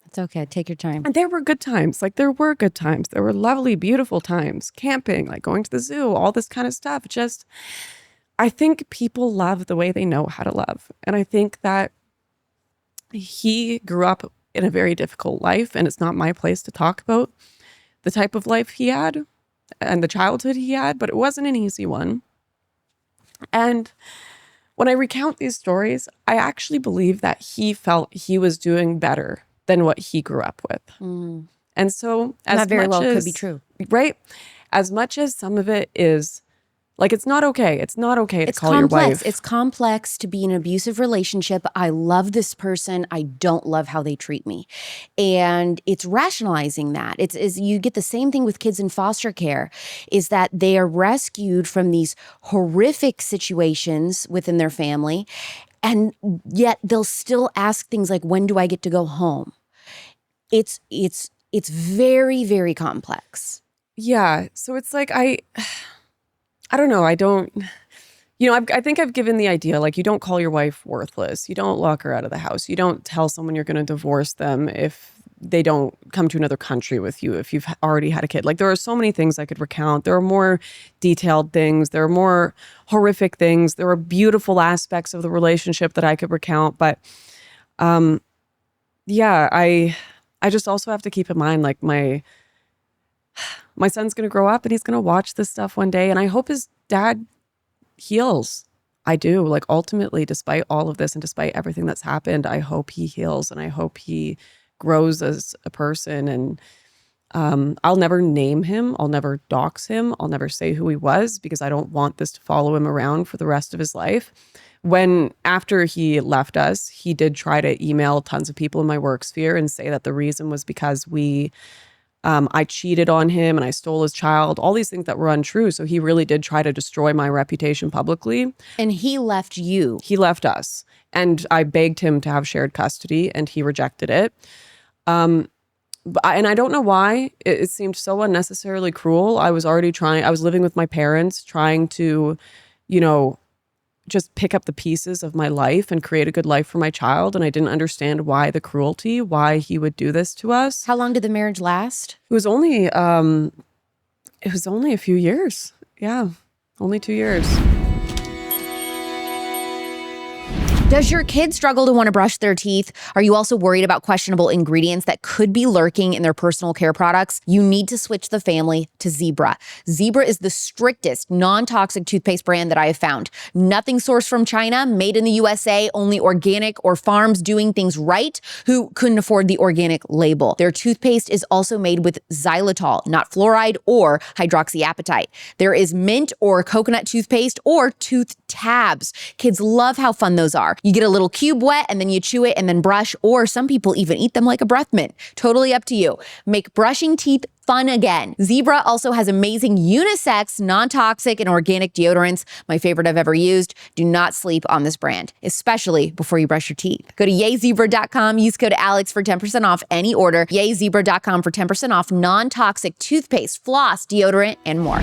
It's okay. Take your time. And there were good times. Like there were good times. There were lovely, beautiful times. Camping, like going to the zoo, all this kind of stuff. Just, I think people love the way they know how to love. And I think that he grew up in a very difficult life, and it's not my place to talk about the type of life he had and the childhood he had, but it wasn't an easy one. And when I recount these stories, I actually believe that he felt he was doing better than what he grew up with. And so that very well could be true. Right? As much as some of it is like, it's not okay. It's not okay to call your wife. It's complex to be in an abusive relationship. I love this person. I don't love how they treat me. And it's rationalizing that. It's you get the same thing with kids in foster care, is that they are rescued from these horrific situations within their family. And yet they'll still ask things like, when do I get to go home? It's very, very complex. Yeah. So it's like, I don't know. I think I've given the idea, like you don't call your wife worthless. You don't lock her out of the house. You don't tell someone you're going to divorce them if they don't come to another country with you, if you've already had a kid. Like there are so many things I could recount. There are more detailed things. There are more horrific things. There are beautiful aspects of the relationship that I could recount. But yeah, I just also have to keep in mind, like my son's going to grow up and he's going to watch this stuff one day. And I hope his dad heals. I do. Like ultimately, despite all of this and despite everything that's happened, I hope he heals and I hope he grows as a person. And I'll never name him. I'll never dox him. I'll never say who he was because I don't want this to follow him around for the rest of his life. After he left us, he did try to email tons of people in my work sphere and say that the reason was because we I cheated on him and I stole his child, all these things that were untrue. So he really did try to destroy my reputation publicly. And he left you. He left us. And I begged him to have shared custody and he rejected it. And I don't know why. It seemed so unnecessarily cruel. I was living with my parents, trying to, you know, just pick up the pieces of my life and create a good life for my child. And I didn't understand why the cruelty, why he would do this to us. How long did the marriage last? It was only a few years. Yeah, only 2 years. Does your kid struggle to want to brush their teeth? Are you also worried about questionable ingredients that could be lurking in their personal care products? You need to switch the family to Zebra. Zebra is the strictest non-toxic toothpaste brand that I have found. Nothing sourced from China, made in the USA, only organic or farms doing things right who couldn't afford the organic label. Their toothpaste is also made with xylitol, not fluoride or hydroxyapatite. There is mint or coconut toothpaste or tooth tabs. Kids love how fun those are. You get a little cube wet and then you chew it and then brush, or some people even eat them like a breath mint. Totally up to you. Make brushing teeth fun again. Zebra also has amazing unisex, non-toxic, and organic deodorants. My favorite I've ever used. Do not sleep on this brand, especially before you brush your teeth. Go to yayzebra.com, use code Alex for 10% off any order. Yayzebra.com for 10% off non-toxic toothpaste, floss, deodorant, and more.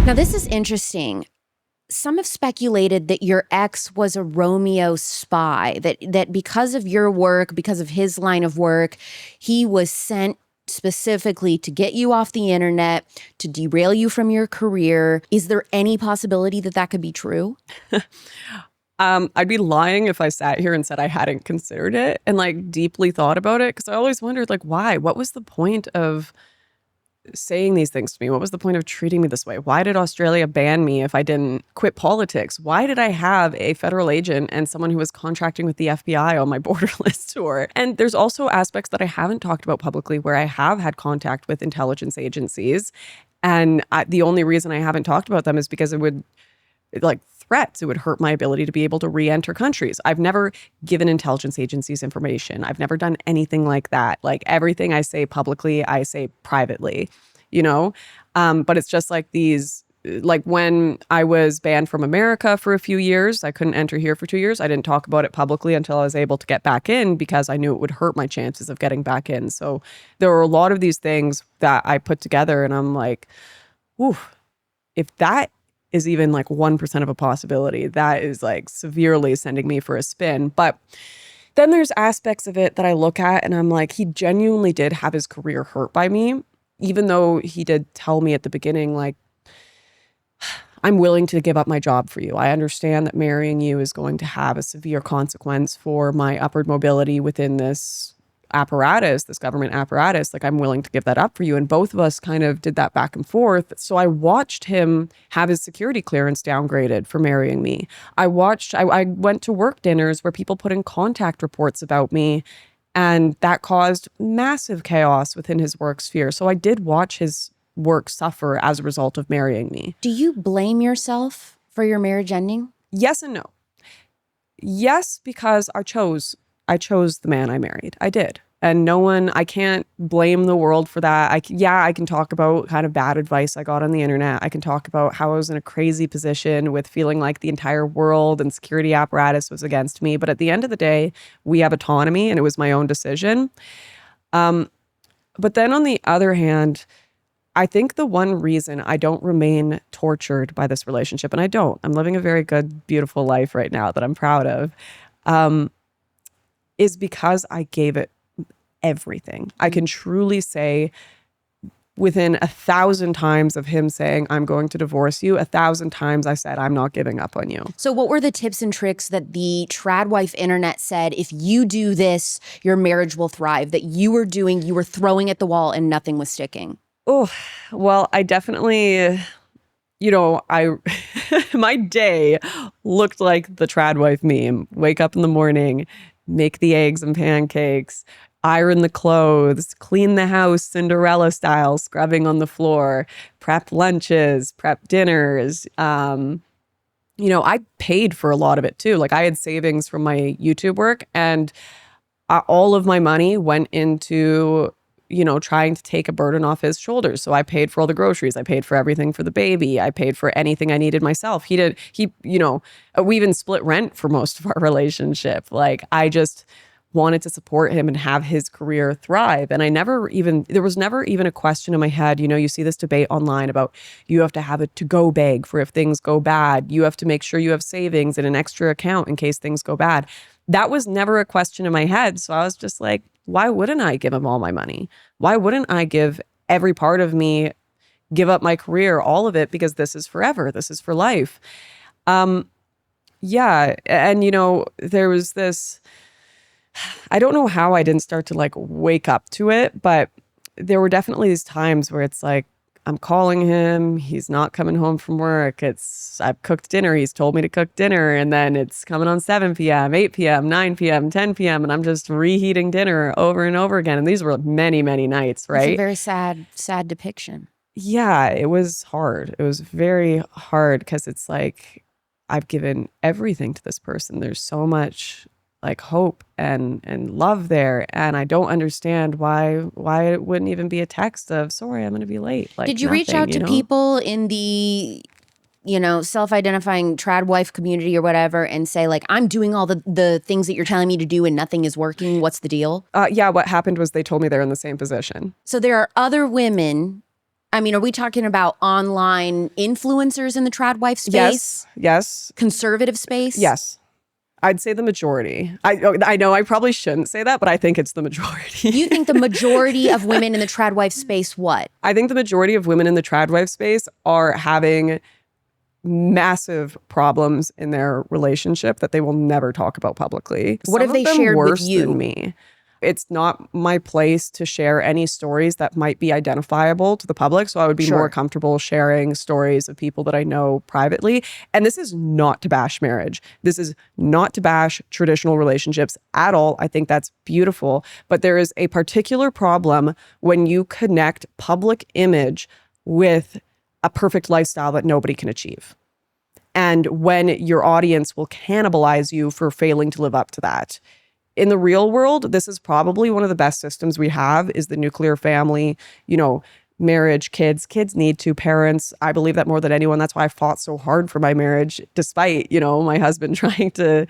Now, this is interesting. Some have speculated that your ex was a Romeo spy, that because of your work, because of his line of work, he was sent specifically to get you off the internet, to derail you from your career. Is there any possibility that that could be true? I'd be lying if I sat here and said I hadn't considered it and like deeply thought about it, because I always wondered, like, why? What was the point of saying these things to me? What was the point of treating me this way? Why did Australia ban me if I didn't quit politics? Why did I have a federal agent and someone who was contracting with the FBI on my border list tour? And there's also aspects that I haven't talked about publicly where I have had contact with intelligence agencies. And the only reason I haven't talked about them is because it would, like, threats. It would hurt my ability to be able to re-enter countries. I've never given intelligence agencies information. I've never done anything like that. Like, everything I say publicly, I say privately, you know? But it's just like these, like when I was banned from America for a few years, I couldn't enter here for 2 years. I didn't talk about it publicly until I was able to get back in because I knew it would hurt my chances of getting back in. So there were a lot of these things that I put together and I'm like, ooh, if that is even like 1% of a possibility, that is like severely sending me for a spin. But then there's aspects of it that I look at and I'm like, he genuinely did have his career hurt by me, even though he did tell me at the beginning, like, I'm willing to give up my job for you. I understand that marrying you is going to have a severe consequence for my upward mobility within this apparatus, this government apparatus. Like, I'm willing to give that up for you. And both of us kind of did that back and forth. So I watched him have his security clearance downgraded for marrying me. I went to work dinners where people put in contact reports about me, and that caused massive chaos within his work sphere. So I did watch his work suffer as a result of marrying me. Do you blame yourself for your marriage ending? Yes and no. Yes, because I chose the man I married. I did. And I can't blame the world for that. I can talk about kind of bad advice I got on the internet. I can talk about how I was in a crazy position with feeling like the entire world and security apparatus was against me. But at the end of the day, we have autonomy and it was my own decision. But then on the other hand, I think the one reason I don't remain tortured by this relationship, and I'm living a very good, beautiful life right now that I'm proud of, is because I gave it everything. I can truly say within 1,000 times of him saying, I'm going to divorce you, 1,000 times I said, I'm not giving up on you. So what were the tips and tricks that the tradwife internet said, if you do this, your marriage will thrive, that you were throwing at the wall and nothing was sticking? Oh, well, I definitely, my day looked like the tradwife meme. Wake up in the morning, make the eggs and pancakes, iron the clothes, clean the house Cinderella style, scrubbing on the floor, prep lunches, prep dinners. I paid for a lot of it too. Like, I had savings from my YouTube work and all of my money went into, trying to take a burden off his shoulders. So I paid for all the groceries. I paid for everything for the baby. I paid for anything I needed myself. We even split rent for most of our relationship. Like, I just wanted to support him and have his career thrive. And there was never even a question in my head. You see this debate online about you have to have a to-go bag for if things go bad. You have to make sure you have savings and an extra account in case things go bad. That was never a question in my head. So I was just like, why wouldn't I give him all my money? Why wouldn't I give every part of me, give up my career, all of it, because this is forever. This is for life. Yeah. And, there was this, I don't know how I didn't start to like wake up to it, but there were definitely these times where it's like, I'm calling him, he's not coming home from work. I've cooked dinner, he's told me to cook dinner, and then it's coming on 7 p.m., 8 p.m., 9 p.m., 10 p.m., and I'm just reheating dinner over and over again. And these were many, many nights, right? It's a very sad depiction. Yeah, it was hard. It was very hard because it's like, I've given everything to this person. There's so much like hope and love there, and I don't understand why it wouldn't even be a text of sorry, I'm going to be late. Like, did you reach out to people in the self-identifying trad wife community or whatever and say like, I'm doing all the things that you're telling me to do and nothing is working? What's the deal? Yeah, what happened was they told me they're in the same position. So there are other women. I mean, are we talking about online influencers in the trad wife space? Yes. Conservative space? Yes. I'd say the majority. I know I probably shouldn't say that, but I think it's the majority. You think the majority of women in the trad wife space what? I think the majority of women in the trad wife space are having massive problems in their relationship that they will never talk about publicly. What have they shared with you? Than me. It's not my place to share any stories that might be identifiable to the public. So I would be more comfortable sharing stories of people that I know privately. And this is not to bash marriage. This is not to bash traditional relationships at all. I think that's beautiful. But there is a particular problem when you connect public image with a perfect lifestyle that nobody can achieve. And when your audience will cannibalize you for failing to live up to that. In the real world, this is probably one of the best systems we have is the nuclear family, marriage, kids. Kids need two parents. I believe that more than anyone. That's why I fought so hard for my marriage, despite, my husband trying to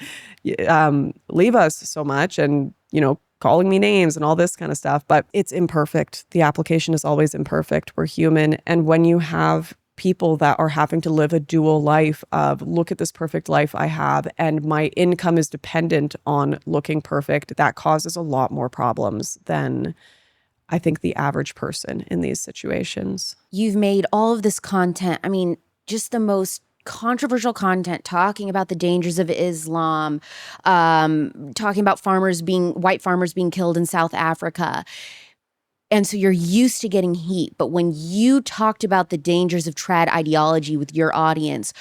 leave us so much and, calling me names and all this kind of stuff. But it's imperfect. The application is always imperfect. We're human. And when you have people that are having to live a dual life of look at this perfect life I have and my income is dependent on looking perfect, that causes a lot more problems than I think the average person in these situations. You've made all of this content. I mean, just the most controversial content talking about the dangers of Islam, talking about white farmers being killed in South Africa. And so you're used to getting heat. But when you talked about the dangers of trad ideology with your audience,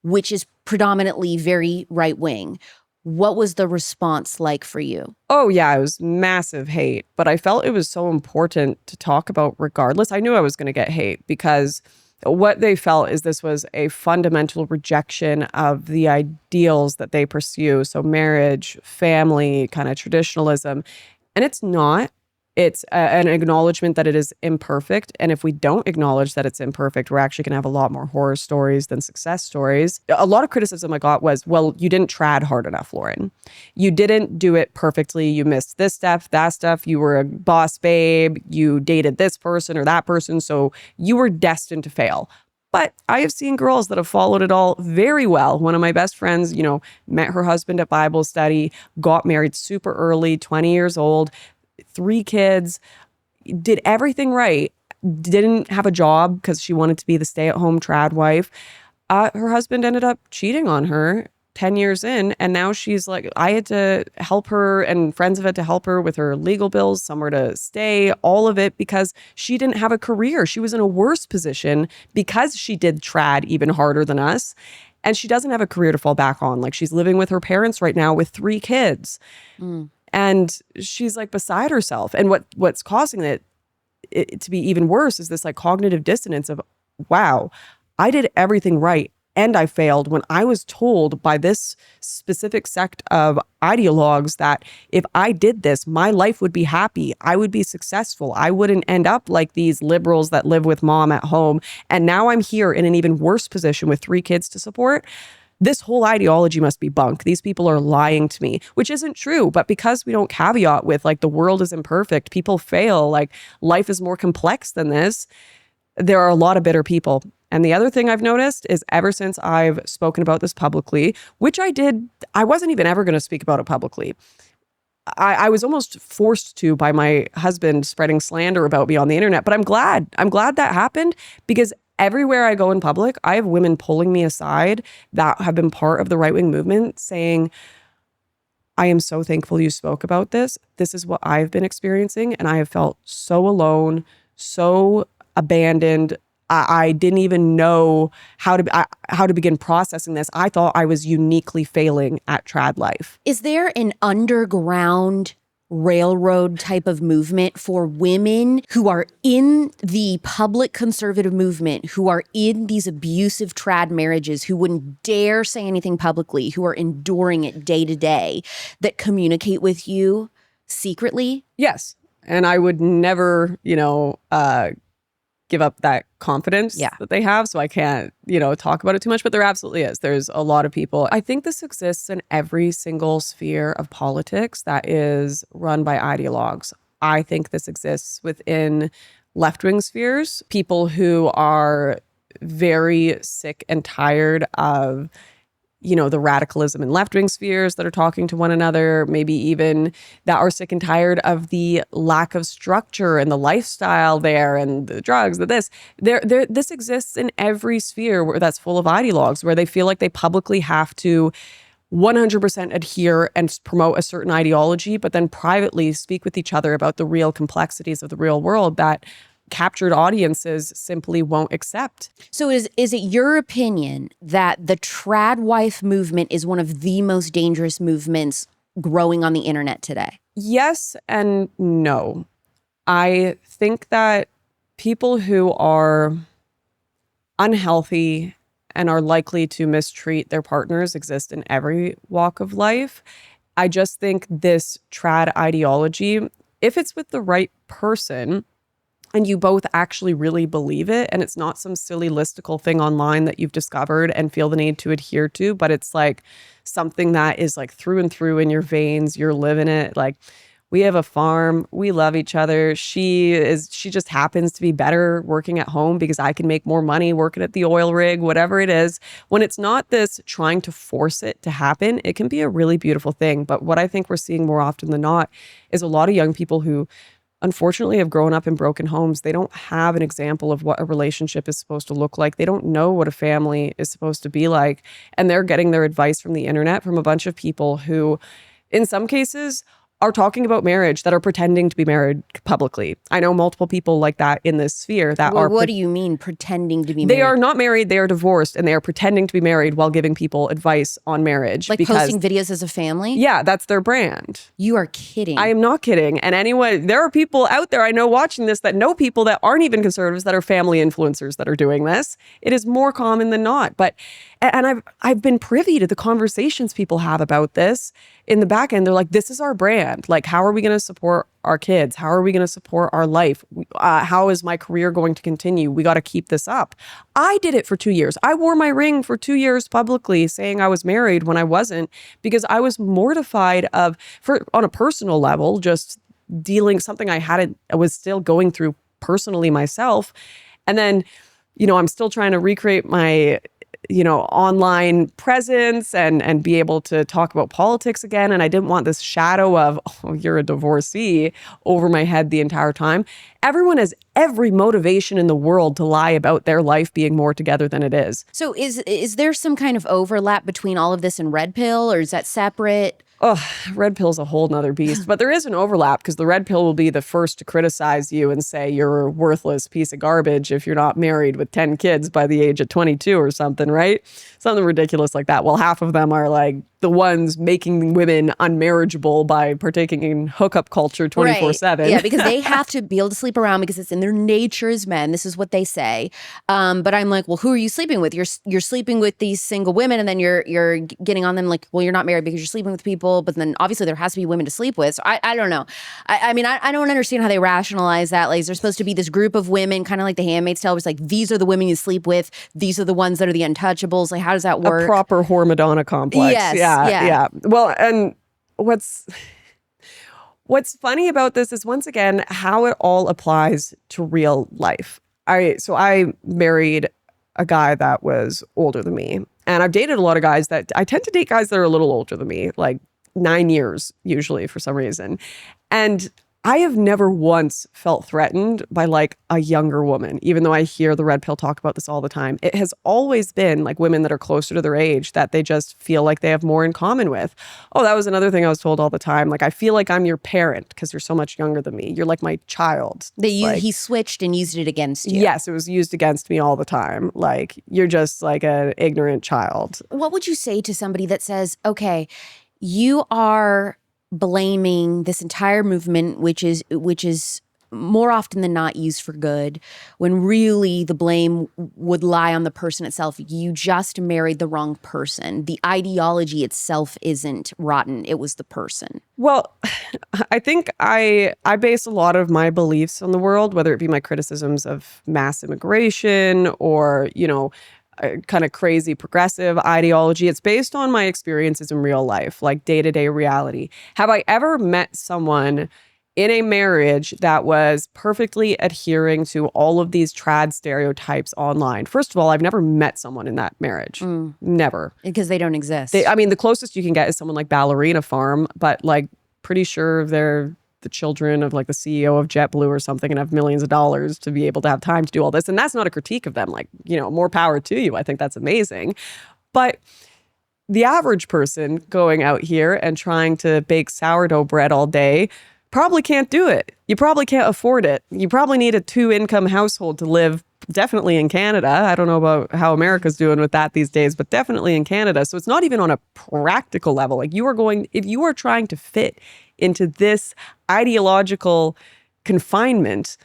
which is predominantly very right-wing, what was the response like for you? Oh, yeah, it was massive hate. But I felt it was so important to talk about regardless. I knew I was going to get hate because what they felt is this was a fundamental rejection of the ideals that they pursue. So marriage, family, kind of traditionalism. And it's not. It's an acknowledgement that it is imperfect. And if we don't acknowledge that it's imperfect, we're actually going to have a lot more horror stories than success stories. A lot of criticism I got was, well, you didn't trad hard enough, Lauren. You didn't do it perfectly. You missed this stuff, that stuff. You were a boss babe. You dated this person or that person. So you were destined to fail. But I have seen girls that have followed it all very well. One of my best friends, met her husband at Bible study, got married super early, 20 years old, 3 kids, did everything right, didn't have a job because she wanted to be the stay-at-home trad wife. Her husband ended up cheating on her 10 years in, and now she's like, I had to help her and friends have had to help her with her legal bills, somewhere to stay, all of it because she didn't have a career. She was in a worse position because she did trad even harder than us. And she doesn't have a career to fall back on. Like she's living with her parents right now with 3 kids. And she's like beside herself. And what's causing it to be even worse is this like cognitive dissonance of, wow, I did everything right and I failed when I was told by this specific sect of ideologues that if I did this, my life would be happy. I would be successful. I wouldn't end up like these liberals that live with mom at home. And now I'm here in an even worse position with 3 kids to support. This whole ideology must be bunk. These people are lying to me, which isn't true. But because we don't caveat with like the world is imperfect, people fail, like life is more complex than this, there are a lot of bitter people. And the other thing I've noticed is ever since I've spoken about this publicly, which I wasn't even ever going to speak about it publicly. I was almost forced to by my husband spreading slander about me on the internet. But I'm glad that happened, because everywhere I go in public, I have women pulling me aside that have been part of the right-wing movement saying, I am so thankful you spoke about this. This is what I've been experiencing. And I have felt so alone, so abandoned. I didn't even know how to begin processing this. I thought I was uniquely failing at trad life. Is there an underground railroad type of movement for women who are in the public conservative movement, who are in these abusive trad marriages, who wouldn't dare say anything publicly, who are enduring it day to day, that communicate with you secretly? Yes. And I would never, give up that confidence that they have. So I can't, talk about it too much, but there absolutely is. There's a lot of people. I think this exists in every single sphere of politics that is run by ideologues. I think this exists within left-wing spheres, people who are very sick and tired of the radicalism in left-wing spheres that are talking to one another, maybe even that are sick and tired of the lack of structure and the lifestyle there and the drugs, this exists in every sphere that's full of ideologues, where they feel like they publicly have to 100% adhere and promote a certain ideology, but then privately speak with each other about the real complexities of the real world that captured audiences simply won't accept. So is it your opinion that the trad wife movement is one of the most dangerous movements growing on the internet today? Yes and no. I think that people who are unhealthy and are likely to mistreat their partners exist in every walk of life. I just think this trad ideology, if it's with the right person, and you both actually really believe it, and it's not some silly listicle thing online that you've discovered and feel the need to adhere to, but it's like something that is like through and through in your veins, you're living it. Like, we have a farm, we love each other. She just happens to be better working at home because I can make more money working at the oil rig, whatever it is. When it's not this trying to force it to happen, it can be a really beautiful thing. But what I think we're seeing more often than not is a lot of young people who unfortunately have grown up in broken homes. They don't have an example of what a relationship is supposed to look like. They don't know what a family is supposed to be like. And they're getting their advice from the internet from a bunch of people who, in some cases, are talking about marriage that are pretending to be married publicly. I know multiple people like that in this sphere that are... What do you mean pretending to be married? They are not married, they are divorced, and they are pretending to be married while giving people advice on marriage. Like posting videos as a family? Yeah, that's their brand. You are kidding. I am not kidding. And anyway, there are people out there I know watching this that know people that aren't even conservatives that are family influencers that are doing this. It is more common than not. And I've been privy to the conversations people have about this in the back end. They're like, this is our brand. Like, how are we going to support our kids? How are we going to support our life? How is my career going to continue? We got to keep this up. I did it for 2 years. I wore my ring for 2 years publicly saying I was married when I wasn't, because I was mortified on a personal level, just dealing something I was still going through personally myself. And then, I'm still trying to recreate my online presence and be able to talk about politics again. And I didn't want this shadow of, oh, you're a divorcee over my head the entire time. Everyone has every motivation in the world to lie about their life being more together than it is. So is there some kind of overlap between all of this and Red Pill, or is that separate? Oh, red pill's a whole nother beast, but there is an overlap because the red pill will be the first to criticize you and say you're a worthless piece of garbage if you're not married with 10 kids by the age of 22 or something, right? Something ridiculous like that. Well, half of them are like the ones making women unmarriageable by partaking in hookup culture 24/7. Right. Yeah, because they have to be able to sleep around because it's in their nature as men. This is what they say. But I'm like, well, who are you sleeping with? You're sleeping with these single women, and then you're getting on them like, well, you're not married because you're sleeping with people. But then obviously there has to be women to sleep with. So I don't know. I mean, I don't understand how they rationalize that. Like, there's supposed to be this group of women, kind of like The Handmaid's Tale, where it's like, these are the women you sleep with. These are the ones that are the untouchables. Like, how does that work? A proper whore Madonna complex. Yes. Yeah. Well, and what's funny about this is, once again, how it all applies to real life. I married a guy that was older than me, and I've dated a lot of guys that I tend to date guys that are a little older than me, like 9 years usually for some reason. And I have never once felt threatened by like a younger woman, even though I hear the red pill talk about this all the time. It has always been like women that are closer to their age that they just feel like they have more in common with. Oh, that was another thing I was told all the time. Like, I feel like I'm your parent because you're so much younger than me. You're like my child. He switched and used it against you. Yes, it was used against me all the time. Like, you're just like an ignorant child. What would you say to somebody that says, okay, you are blaming this entire movement, which is more often than not used for good, when really the blame would lie on the person itself? You just married the wrong person. The ideology itself isn't rotten. It was the person. Well, I think I base a lot of my beliefs on the world, whether it be my criticisms of mass immigration or, kind of crazy progressive ideology. It's based on my experiences in real life, like day-to-day reality. Have I ever met someone in a marriage that was perfectly adhering to all of these trad stereotypes online? First of all, I've never met someone in that marriage. Never. Because they don't exist. The closest you can get is someone like Ballerina Farm, but like pretty sure they're the children of like the CEO of JetBlue or something and have millions of dollars to be able to have time to do all this. And that's not a critique of them. Like, more power to you. I think that's amazing. But the average person going out here and trying to bake sourdough bread all day probably can't do it. You probably can't afford it. You probably need a 2-income household to live, definitely in Canada. I don't know about how America's doing with that these days, but definitely in Canada. So it's not even on a practical level. Like, if you are trying to fit into this ideological confinement,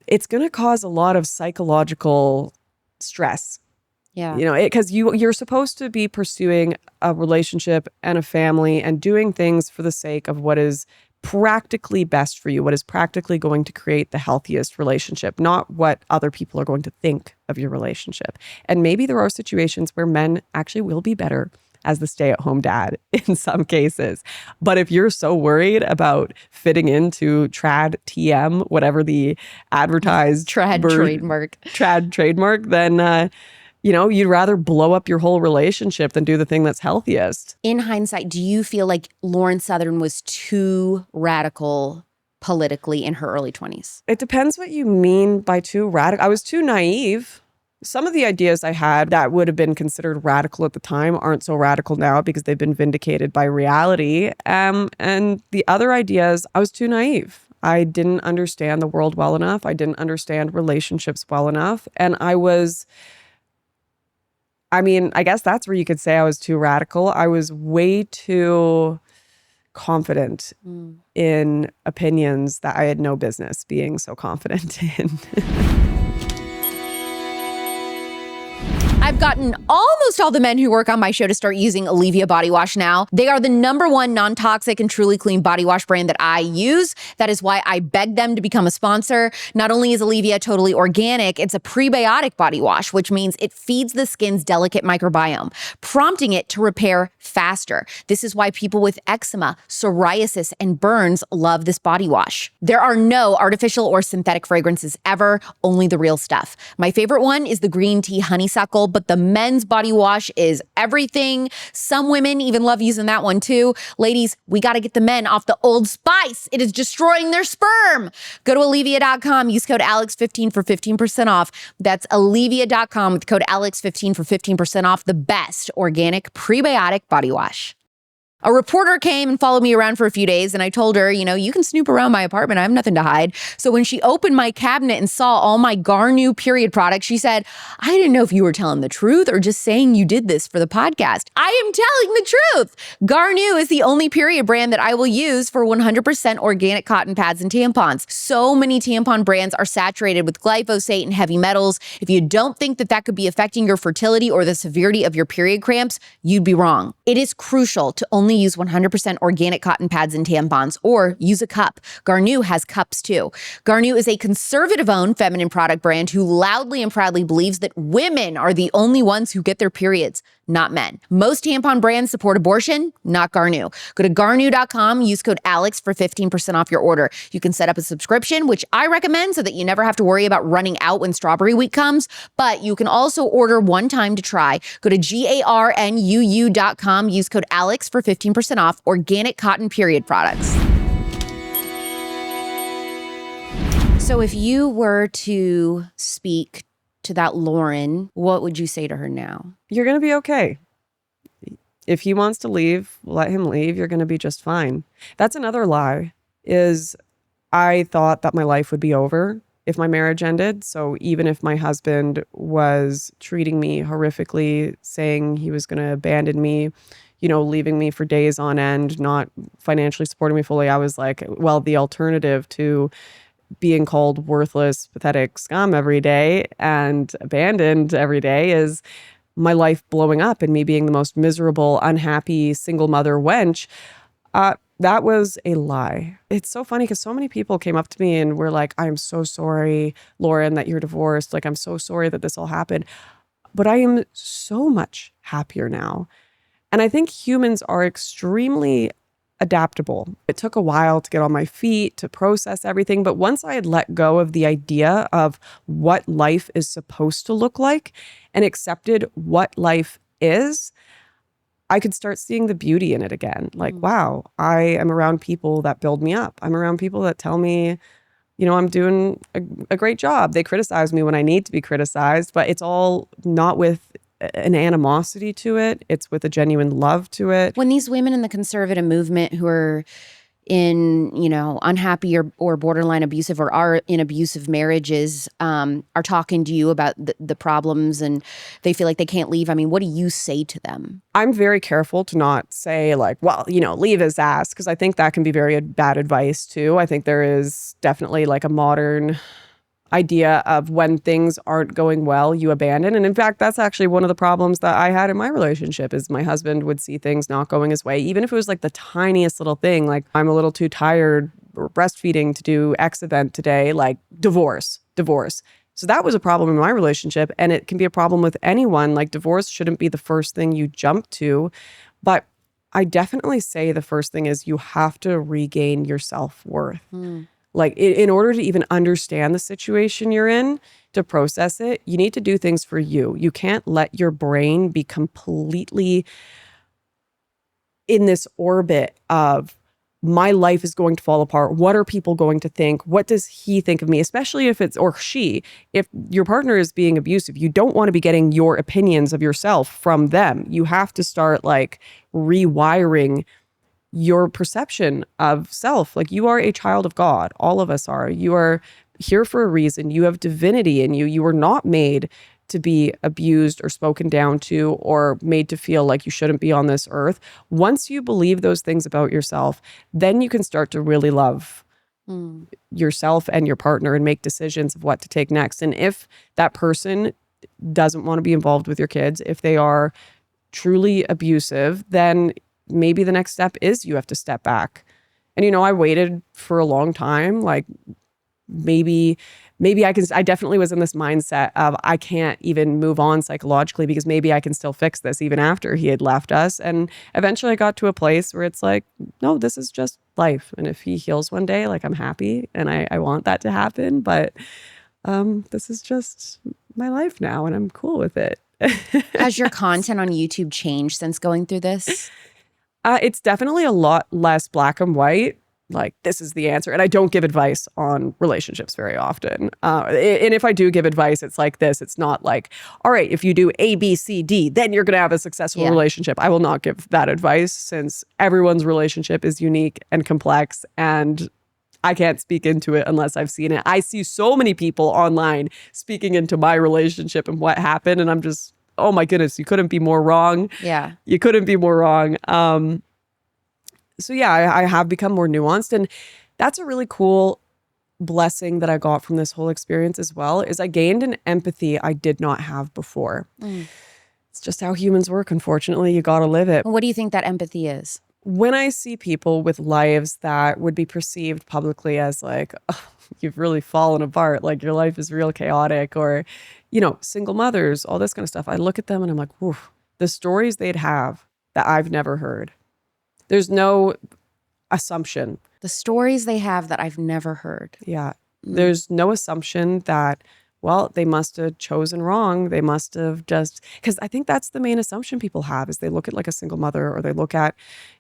it's going to cause a lot of psychological stress. Yeah. Because you're supposed to be pursuing a relationship and a family and doing things for the sake of what is practically best for you, what is practically going to create the healthiest relationship, not what other people are going to think of your relationship. And maybe there are situations where men actually will be better as the stay-at-home dad in some cases. But if you're so worried about fitting into trad TM, whatever the advertised trad trademark, then you'd rather blow up your whole relationship than do the thing that's healthiest. In hindsight, do you feel like Lauren Southern was too radical politically in her early 20s? It depends what you mean by too radical. I was too naive. Some of the ideas I had that would have been considered radical at the time aren't so radical now because they've been vindicated by reality. And the other ideas, I was too naive. I didn't understand the world well enough. I didn't understand relationships well enough. And I guess that's where you could say I was too radical. I was way too confident in opinions that I had no business being so confident in. I've gotten almost all the men who work on my show to start using Olivia body wash now. They are the #1 non-toxic and truly clean body wash brand that I use. That is why I begged them to become a sponsor. Not only is Olivia totally organic, it's a prebiotic body wash, which means it feeds the skin's delicate microbiome, prompting it to repair faster. This is why people with eczema, psoriasis, and burns love this body wash. There are no artificial or synthetic fragrances ever, only the real stuff. My favorite one is the green tea honeysuckle, but the men's body wash is everything. Some women even love using that one too. Ladies, we got to get the men off the Old Spice. It is destroying their sperm. Go to Olivia.com, use code Alex15 for 15% off. That's Olivia.com with code Alex15 for 15% off the best organic prebiotic body wash. A reporter came and followed me around for a few days, and I told her, you can snoop around my apartment. I have nothing to hide. So when she opened my cabinet and saw all my Garnuu period products, she said, I didn't know if you were telling the truth or just saying you did this for the podcast. I am telling the truth. Garnuu is the only period brand that I will use for 100% organic cotton pads and tampons. So many tampon brands are saturated with glyphosate and heavy metals. If you don't think that could be affecting your fertility or the severity of your period cramps, you'd be wrong. It is crucial to only use 100% organic cotton pads and tampons, or use a cup. Garnuu has cups too. Garnuu is a conservative-owned feminine product brand who loudly and proudly believes that women are the only ones who get their periods, not men. Most tampon brands support abortion, not Garnuu. Go to Garnuu.com, use code ALEX for 15% off your order. You can set up a subscription, which I recommend so that you never have to worry about running out when Strawberry Week comes, but you can also order one time to try. Go to Garnuu.com, use code ALEX for 15% off organic cotton period products. So if you were to speak to that Lauren, what would you say to her now? You're going to be okay. If he wants to leave, let him leave. You're going to be just fine. That's another lie, is I thought that my life would be over if my marriage ended. So even if my husband was treating me horrifically, saying he was going to abandon me, leaving me for days on end, not financially supporting me fully, I was like, well, the alternative to being called worthless, pathetic scum every day and abandoned every day is my life blowing up and me being the most miserable, unhappy, single mother wench. That was a lie. It's so funny because so many people came up to me and were like, I'm so sorry, Lauren, that you're divorced. Like, I'm so sorry that this all happened. But I am so much happier now. And I think humans are extremely adaptable. It took a while to get on my feet, to process everything. But once I had let go of the idea of what life is supposed to look like and accepted what life is, I could start seeing the beauty in it again. Like, wow, I am around people that build me up. I'm around people that tell me, I'm doing a great job. They criticize me when I need to be criticized, but it's all not with an animosity to it. It's with a genuine love to it. When these women in the conservative movement who are in, unhappy or borderline abusive or are in abusive marriages are talking to you about the problems and they feel like they can't leave, what do you say to them? I'm very careful to not say like, well, leave his ass, because I think that can be very bad advice too. I think there is definitely like a modern idea of when things aren't going well, you abandon. And in fact, that's actually one of the problems that I had in my relationship is my husband would see things not going his way, even if it was like the tiniest little thing, like I'm a little too tired or breastfeeding to do X event today, like divorce. So that was a problem in my relationship, and it can be a problem with anyone. Like divorce shouldn't be the first thing you jump to, but I definitely say the first thing is you have to regain your self-worth. Like in order to even understand the situation you're in, to process it, you need to do things for you. You can't let your brain be completely in this orbit of my life is going to fall apart. What are people going to think? What does he think of me? Especially if it's, or she, if your partner is being abusive, you don't want to be getting your opinions of yourself from them. You have to start like rewiring your perception of self. Like you are a child of God. All of us are. You are here for a reason. You have divinity in you. You were not made to be abused or spoken down to or made to feel like you shouldn't be on this earth. Once you believe those things about yourself, then you can start to really love yourself and your partner and make decisions of what to take next. And if that person doesn't want to be involved with your kids, if they are truly abusive, then maybe the next step is you have to step back. And, I waited for a long time. Like maybe I definitely was in this mindset of I can't even move on psychologically because maybe I can still fix this even after he had left us. And eventually I got to a place where it's like, no, this is just life. And if he heals one day, like I'm happy and I want that to happen. But this is just my life now and I'm cool with it. Has your content on YouTube changed since going through this? It's definitely a lot less black and white. like, this is the answer. And I don't give advice on relationships very often. And if I do give advice, it's like this. It's not like, all right, if you do A, B, C, D, then you're going to have a successful relationship. I will not give that advice since everyone's relationship is unique and complex, and I can't speak into it unless I've seen it. I see so many people online speaking into my relationship and what happened, and I'm just, oh my goodness, you couldn't be more wrong. Yeah. You couldn't be more wrong. So yeah, I have become more nuanced, and that's a really cool blessing that I got from this whole experience as well, is I gained an empathy I did not have before. It's just how humans work, unfortunately. You got to live it. What do you think that empathy is? When I see people with lives that would be perceived publicly as like, oh, you've really fallen apart, like your life is real chaotic, or, you know, single mothers, all this kind of stuff, I look at them and I'm like, whew, the stories they'd have that I've never heard. There's no assumption. The stories they have that I've never heard. Yeah. There's no assumption that, well, they must have chosen wrong. They must have just, because I think that's the main assumption people have, is they look at like a single mother, or they look at,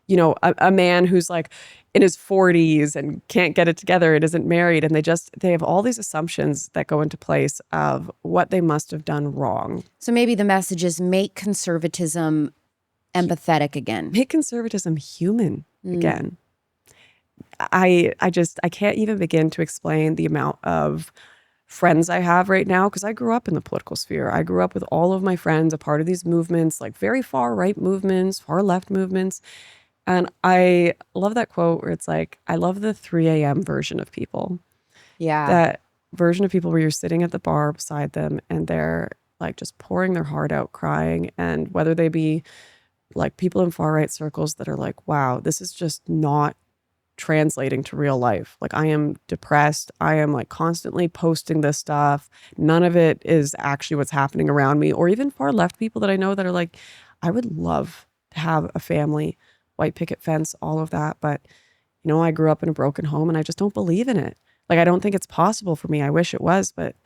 you know, a man who's like in his 40s and can't get it together and isn't married. And they have all these assumptions that go into place of what they must have done wrong. So maybe the message is make conservatism empathetic again. Make conservatism human again. I can't even begin to explain the amount of friends I have right now, because I grew up in the political sphere. I grew up with all of my friends a part of these movements, like very far right movements, far left movements. And I love that quote where it's like, I love the 3 a.m. version of people. Yeah. That version of people where you're sitting at the bar beside them and they're like just pouring their heart out, crying. And whether they be like people in far right circles that are like, wow, this is just not translating to real life. Like, I am depressed. I am like constantly posting this stuff. None of it is actually what's happening around me. Or even far left people that I know that are like, I would love to have a family, white picket fence, all of that. But, you know, I grew up in a broken home and I just don't believe in it. Like, I don't think it's possible for me. I wish it was, but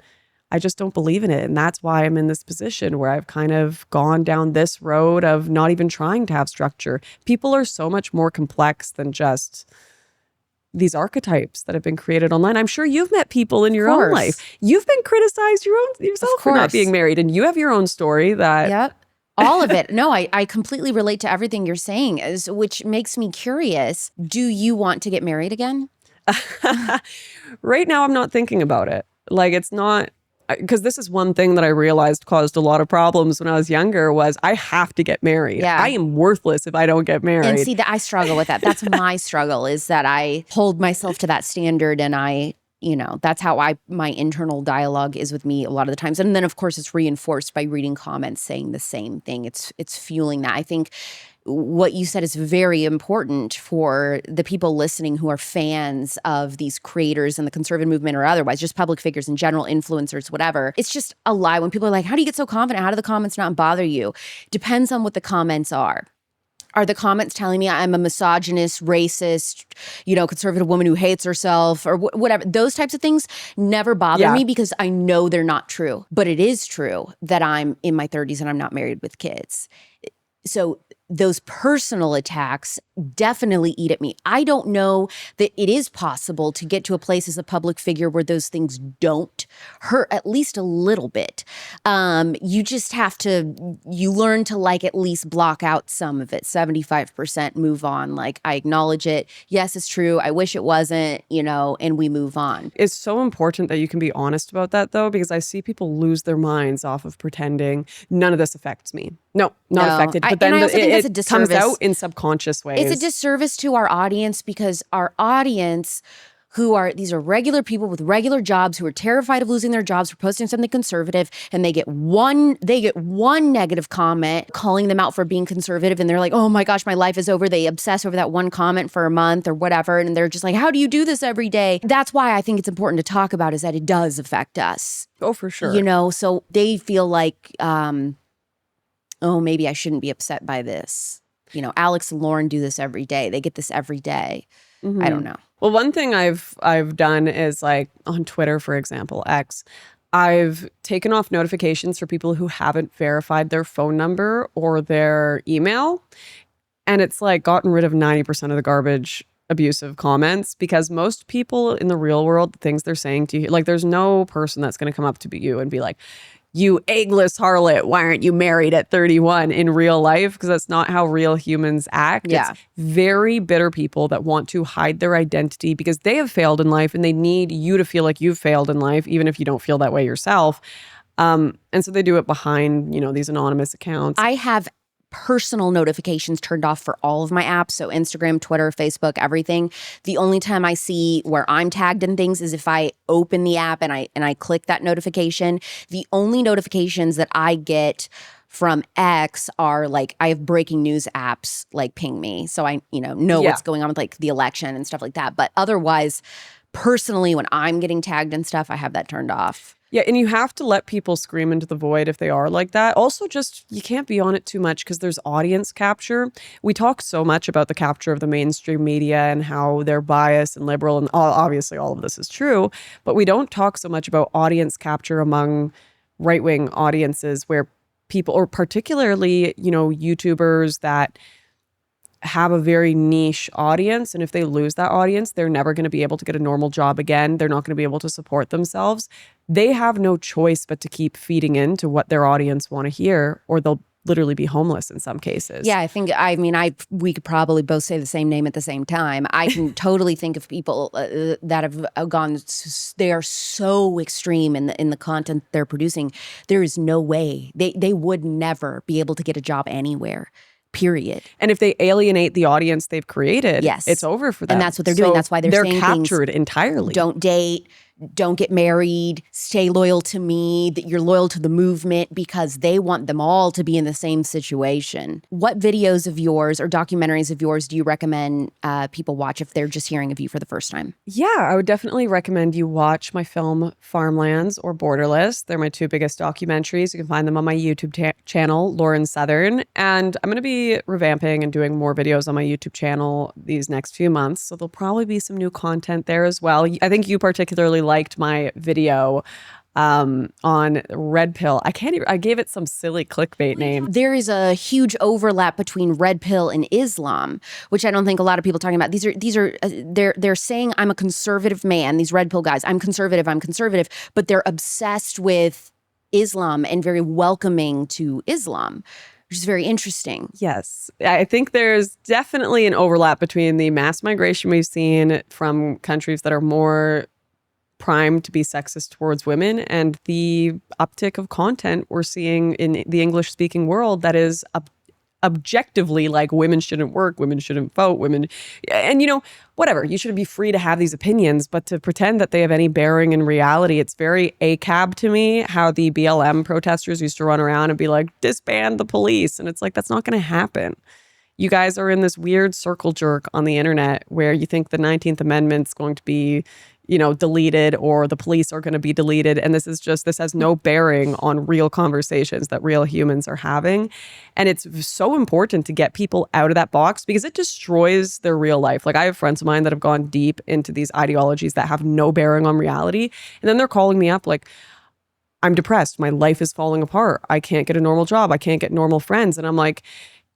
I just don't believe in it. And that's why I'm in this position where I've kind of gone down this road of not even trying to have structure. People are so much more complex than just these archetypes that have been created online. I'm sure you've met people in your own life. You've been criticized yourself for not being married, and you have your own story that... Yep. All of it. No, I completely relate to everything you're saying, which makes me curious. Do you want to get married again? Right now, I'm not thinking about it. Like, it's not... Because this is one thing that I realized caused a lot of problems when I was younger, was I have to get married. Yeah. I am worthless if I don't get married. And see, that I struggle with that. That's my struggle, is that I hold myself to that standard, and I, you know, that's how my internal dialogue is with me a lot of the times. And then of course it's reinforced by reading comments saying the same thing. It's fueling that. I think what you said is very important for the people listening who are fans of these creators in the conservative movement or otherwise, just public figures in general, influencers, whatever. It's just a lie when people are like, how do you get so confident? How do the comments not bother you? Depends on what the comments are. Are the comments telling me I'm a misogynist, racist, you know, conservative woman who hates herself, or whatever? Those types of things never bother me, because I know they're not true. But it is true that I'm in my 30s and I'm not married with kids. So those personal attacks definitely eat at me. I don't know that it is possible to get to a place as a public figure where those things don't hurt at least a little bit. You just have to, you learn to like at least block out some of it, 75%, move on. Like, I acknowledge it. Yes, it's true. I wish it wasn't, you know, and we move on. It's so important that you can be honest about that, though, because I see people lose their minds off of pretending none of this affects me. No, not affected. But then it comes out in subconscious ways. It's a disservice to our audience, because our audience, these are regular people with regular jobs who are terrified of losing their jobs for posting something conservative, and they get one negative comment calling them out for being conservative, and they're like, oh my gosh, my life is over. They obsess over that one comment for a month or whatever, and they're just like, how do you do this every day? That's why I think it's important to talk about, is that it does affect us. Oh, for sure. You know, so they feel like, oh, maybe I shouldn't be upset by this. You know, Alex and Lauren do this every day. They get this every day. Mm-hmm. I don't know. Well, one thing I've done is, like, on Twitter, for example, X, I've taken off notifications for people who haven't verified their phone number or their email. And it's like gotten rid of 90% of the garbage abusive comments, because most people in the real world, the things they're saying to you, like there's no person that's going to come up to you and be like, you eggless harlot, why aren't you married at 31 in real life? Because that's not how real humans act. Yeah. It's very bitter people that want to hide their identity because they have failed in life and they need you to feel like you've failed in life, even if you don't feel that way yourself. And so they do it behind, these anonymous accounts. I have personal notifications turned off for all of my apps. So Instagram, Twitter, Facebook, everything. The only time I see where I'm tagged in things is if I open the app and I click that notification. The only notifications that I get from X are like, I have breaking news apps like ping me. So I, know what's going on with like the election and stuff like that. But otherwise, personally, when I'm getting tagged and stuff, I have that turned off. Yeah, and you have to let people scream into the void if they are like that. Also, just you can't be on it too much because there's audience capture. We talk so much about the capture of the mainstream media and how they're biased and liberal, and obviously all of this is true, but we don't talk so much about audience capture among right-wing audiences where people, or particularly, YouTubers that have a very niche audience, and if they lose that audience, they're never going to be able to get a normal job again. They're not going to be able to support themselves. They have no choice but to keep feeding into what their audience want to hear, or they'll literally be homeless in some cases. Yeah, we could probably both say the same name at the same time. I can totally think of people that have gone, they are so extreme in the content they're producing. There is no way they would never be able to get a job anywhere. Period. And if they alienate the audience they've created, yes, it's over for them. And that's what they're doing. That's why they're saying captured things, entirely. Don't date, don't get married, stay loyal to me, that you're loyal to the movement, because they want them all to be in the same situation. What videos of yours or documentaries of yours do you recommend people watch if they're just hearing of you for the first time? Yeah, I would definitely recommend you watch my film Farmlands or Borderless. They're my two biggest documentaries. You can find them on my YouTube channel, Lauren Southern. And I'm going to be revamping and doing more videos on my YouTube channel these next few months. So there'll probably be some new content there as well. I think you particularly liked my video on red pill. I gave it some silly clickbait name. There is a huge overlap between red pill and Islam, which I don't think a lot of people are talking about. They're saying I'm a conservative man, these red pill guys. I'm conservative, but they're obsessed with Islam and very welcoming to Islam, which is very interesting. Yes. I think there's definitely an overlap between the mass migration we've seen from countries that are more primed to be sexist towards women and the uptick of content we're seeing in the English-speaking world that is objectively like women shouldn't work, women shouldn't vote, women, and whatever. You should be free to have these opinions, but to pretend that they have any bearing in reality, it's very ACAB to me how the BLM protesters used to run around and be like, disband the police. And it's like, that's not going to happen. You guys are in this weird circle jerk on the internet where you think the 19th Amendment's going to be deleted or the police are going to be deleted. And this has no bearing on real conversations that real humans are having. And it's so important to get people out of that box because it destroys their real life. Like I have friends of mine that have gone deep into these ideologies that have no bearing on reality. And then they're calling me up like, I'm depressed. My life is falling apart. I can't get a normal job. I can't get normal friends. And I'm like,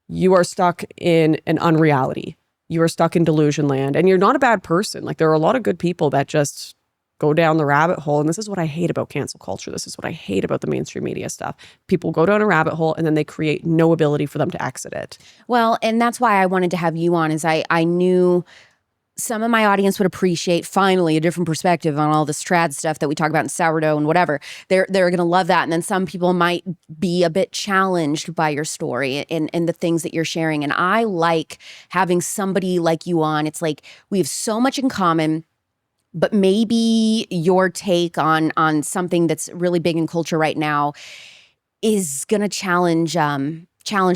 you are stuck in an unreality. You are stuck in delusion land and you're not a bad person. Like there are a lot of good people that just go down the rabbit hole. And this is what I hate about cancel culture. This is what I hate about the mainstream media stuff. People go down a rabbit hole and then they create no ability for them to exit it. Well, and that's why I wanted to have you on is I knew some of my audience would appreciate finally a different perspective on all this trad stuff that we talk about in sourdough and whatever. They're going to love that. And then some people might be a bit challenged by your story and the things that you're sharing. And I like having somebody like you on. It's like we have so much in common, but maybe your take on something that's really big in culture right now is going to challenge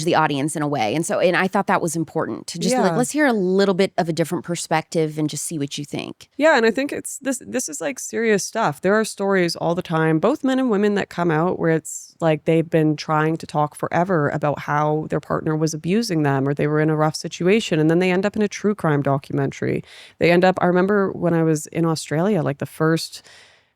the audience in a way. And I thought that was important to just be like, let's hear a little bit of a different perspective and just see what you think. Yeah. And I think this is like serious stuff. There are stories all the time, both men and women that come out where it's like they've been trying to talk forever about how their partner was abusing them or they were in a rough situation. And then they end up in a true crime documentary. I remember when I was in Australia, like the first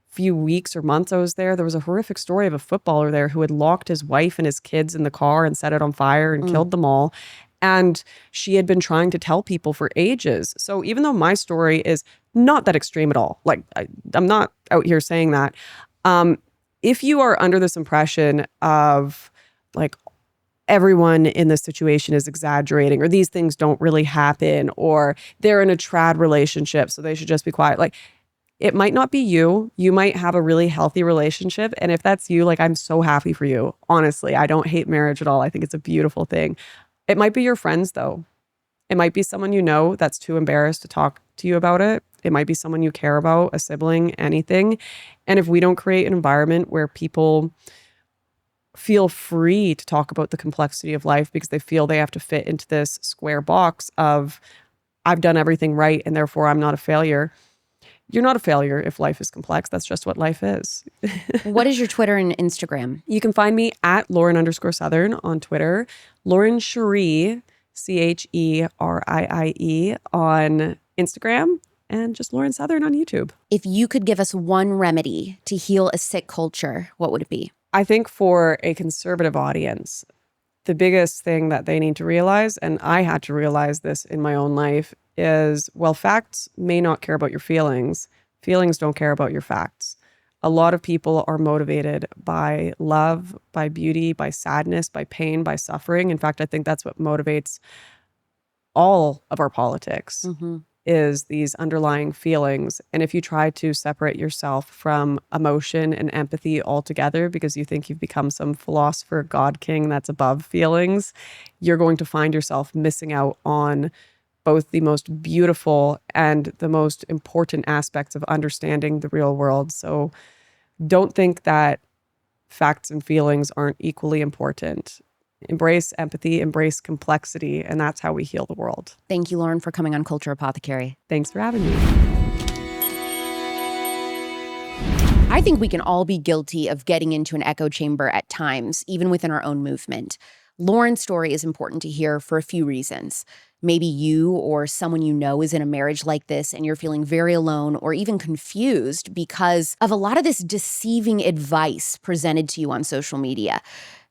few weeks or months I was there was a horrific story of a footballer there who had locked his wife and his kids in the car and set it on fire and killed them all. And she had been trying to tell people for ages. So even though my story is not that extreme at all, like I'm not out here saying that. If you are under this impression of like everyone in this situation is exaggerating, or these things don't really happen, or they're in a trad relationship, so they should just be quiet. Like, it might not be you. You might have a really healthy relationship. And if that's you, like, I'm so happy for you. Honestly, I don't hate marriage at all. I think it's a beautiful thing. It might be your friends, though. It might be someone you know that's too embarrassed to talk to you about it. It might be someone you care about, a sibling, anything. And if we don't create an environment where people feel free to talk about the complexity of life because they feel they have to fit into this square box of, I've done everything right and therefore I'm not a failure. You're not a failure if life is complex. That's just what life is. What is your Twitter and Instagram? You can find me at Lauren_Southern on Twitter, Lauren Cherie, Cherie on Instagram, and just Lauren Southern on YouTube. If you could give us one remedy to heal a sick culture, what would it be? I think for a conservative audience, the biggest thing that they need to realize, and I had to realize this in my own life, is, well, facts may not care about your feelings. Feelings don't care about your facts. A lot of people are motivated by love, by beauty, by sadness, by pain, by suffering. In fact, I think that's what motivates all of our politics, is these underlying feelings. And if you try to separate yourself from emotion and empathy altogether because you think you've become some philosopher God king that's above feelings, you're going to find yourself missing out on both the most beautiful and the most important aspects of understanding the real world. So don't think that facts and feelings aren't equally important. Embrace empathy, embrace complexity, and that's how we heal the world. Thank you, Lauren, for coming on Culture Apothecary. Thanks for having me. I think we can all be guilty of getting into an echo chamber at times, even within our own movement. Lauren's story is important to hear for a few reasons. Maybe you or someone you know is in a marriage like this and you're feeling very alone or even confused because of a lot of this deceiving advice presented to you on social media.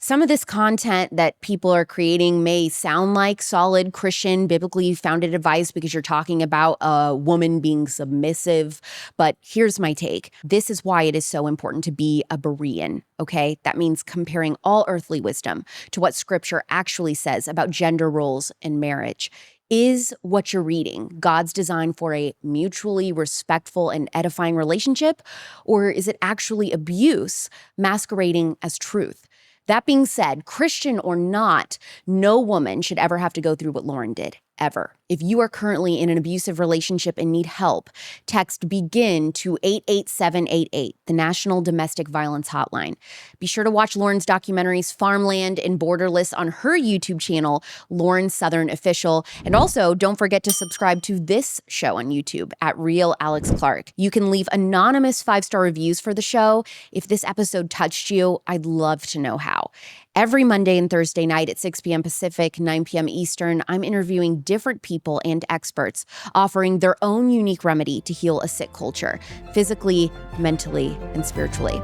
Some of this content that people are creating may sound like solid Christian, biblically founded advice because you're talking about a woman being submissive. But here's my take. This is why it is so important to be a Berean, okay? That means comparing all earthly wisdom to what scripture actually says about gender roles in marriage. Is what you're reading God's design for a mutually respectful and edifying relationship, or is it actually abuse masquerading as truth? That being said, Christian or not, no woman should ever have to go through what Lauren did, ever. If you are currently in an abusive relationship and need help, text BEGIN to 88788, the National Domestic Violence Hotline. Be sure to watch Lauren's documentaries Farmland and Borderless on her YouTube channel, Lauren Southern Official. And also, don't forget to subscribe to this show on YouTube at Real Alex Clark. You can leave anonymous 5-star reviews for the show. If this episode touched you, I'd love to know how. Every Monday and Thursday night at 6 p.m. Pacific, 9 p.m. Eastern, I'm interviewing different people and experts offering their own unique remedy to heal a sick culture, physically, mentally, and spiritually.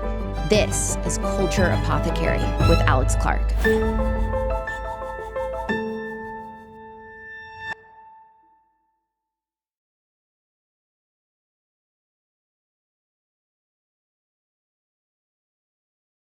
This is Culture Apothecary with Alex Clark.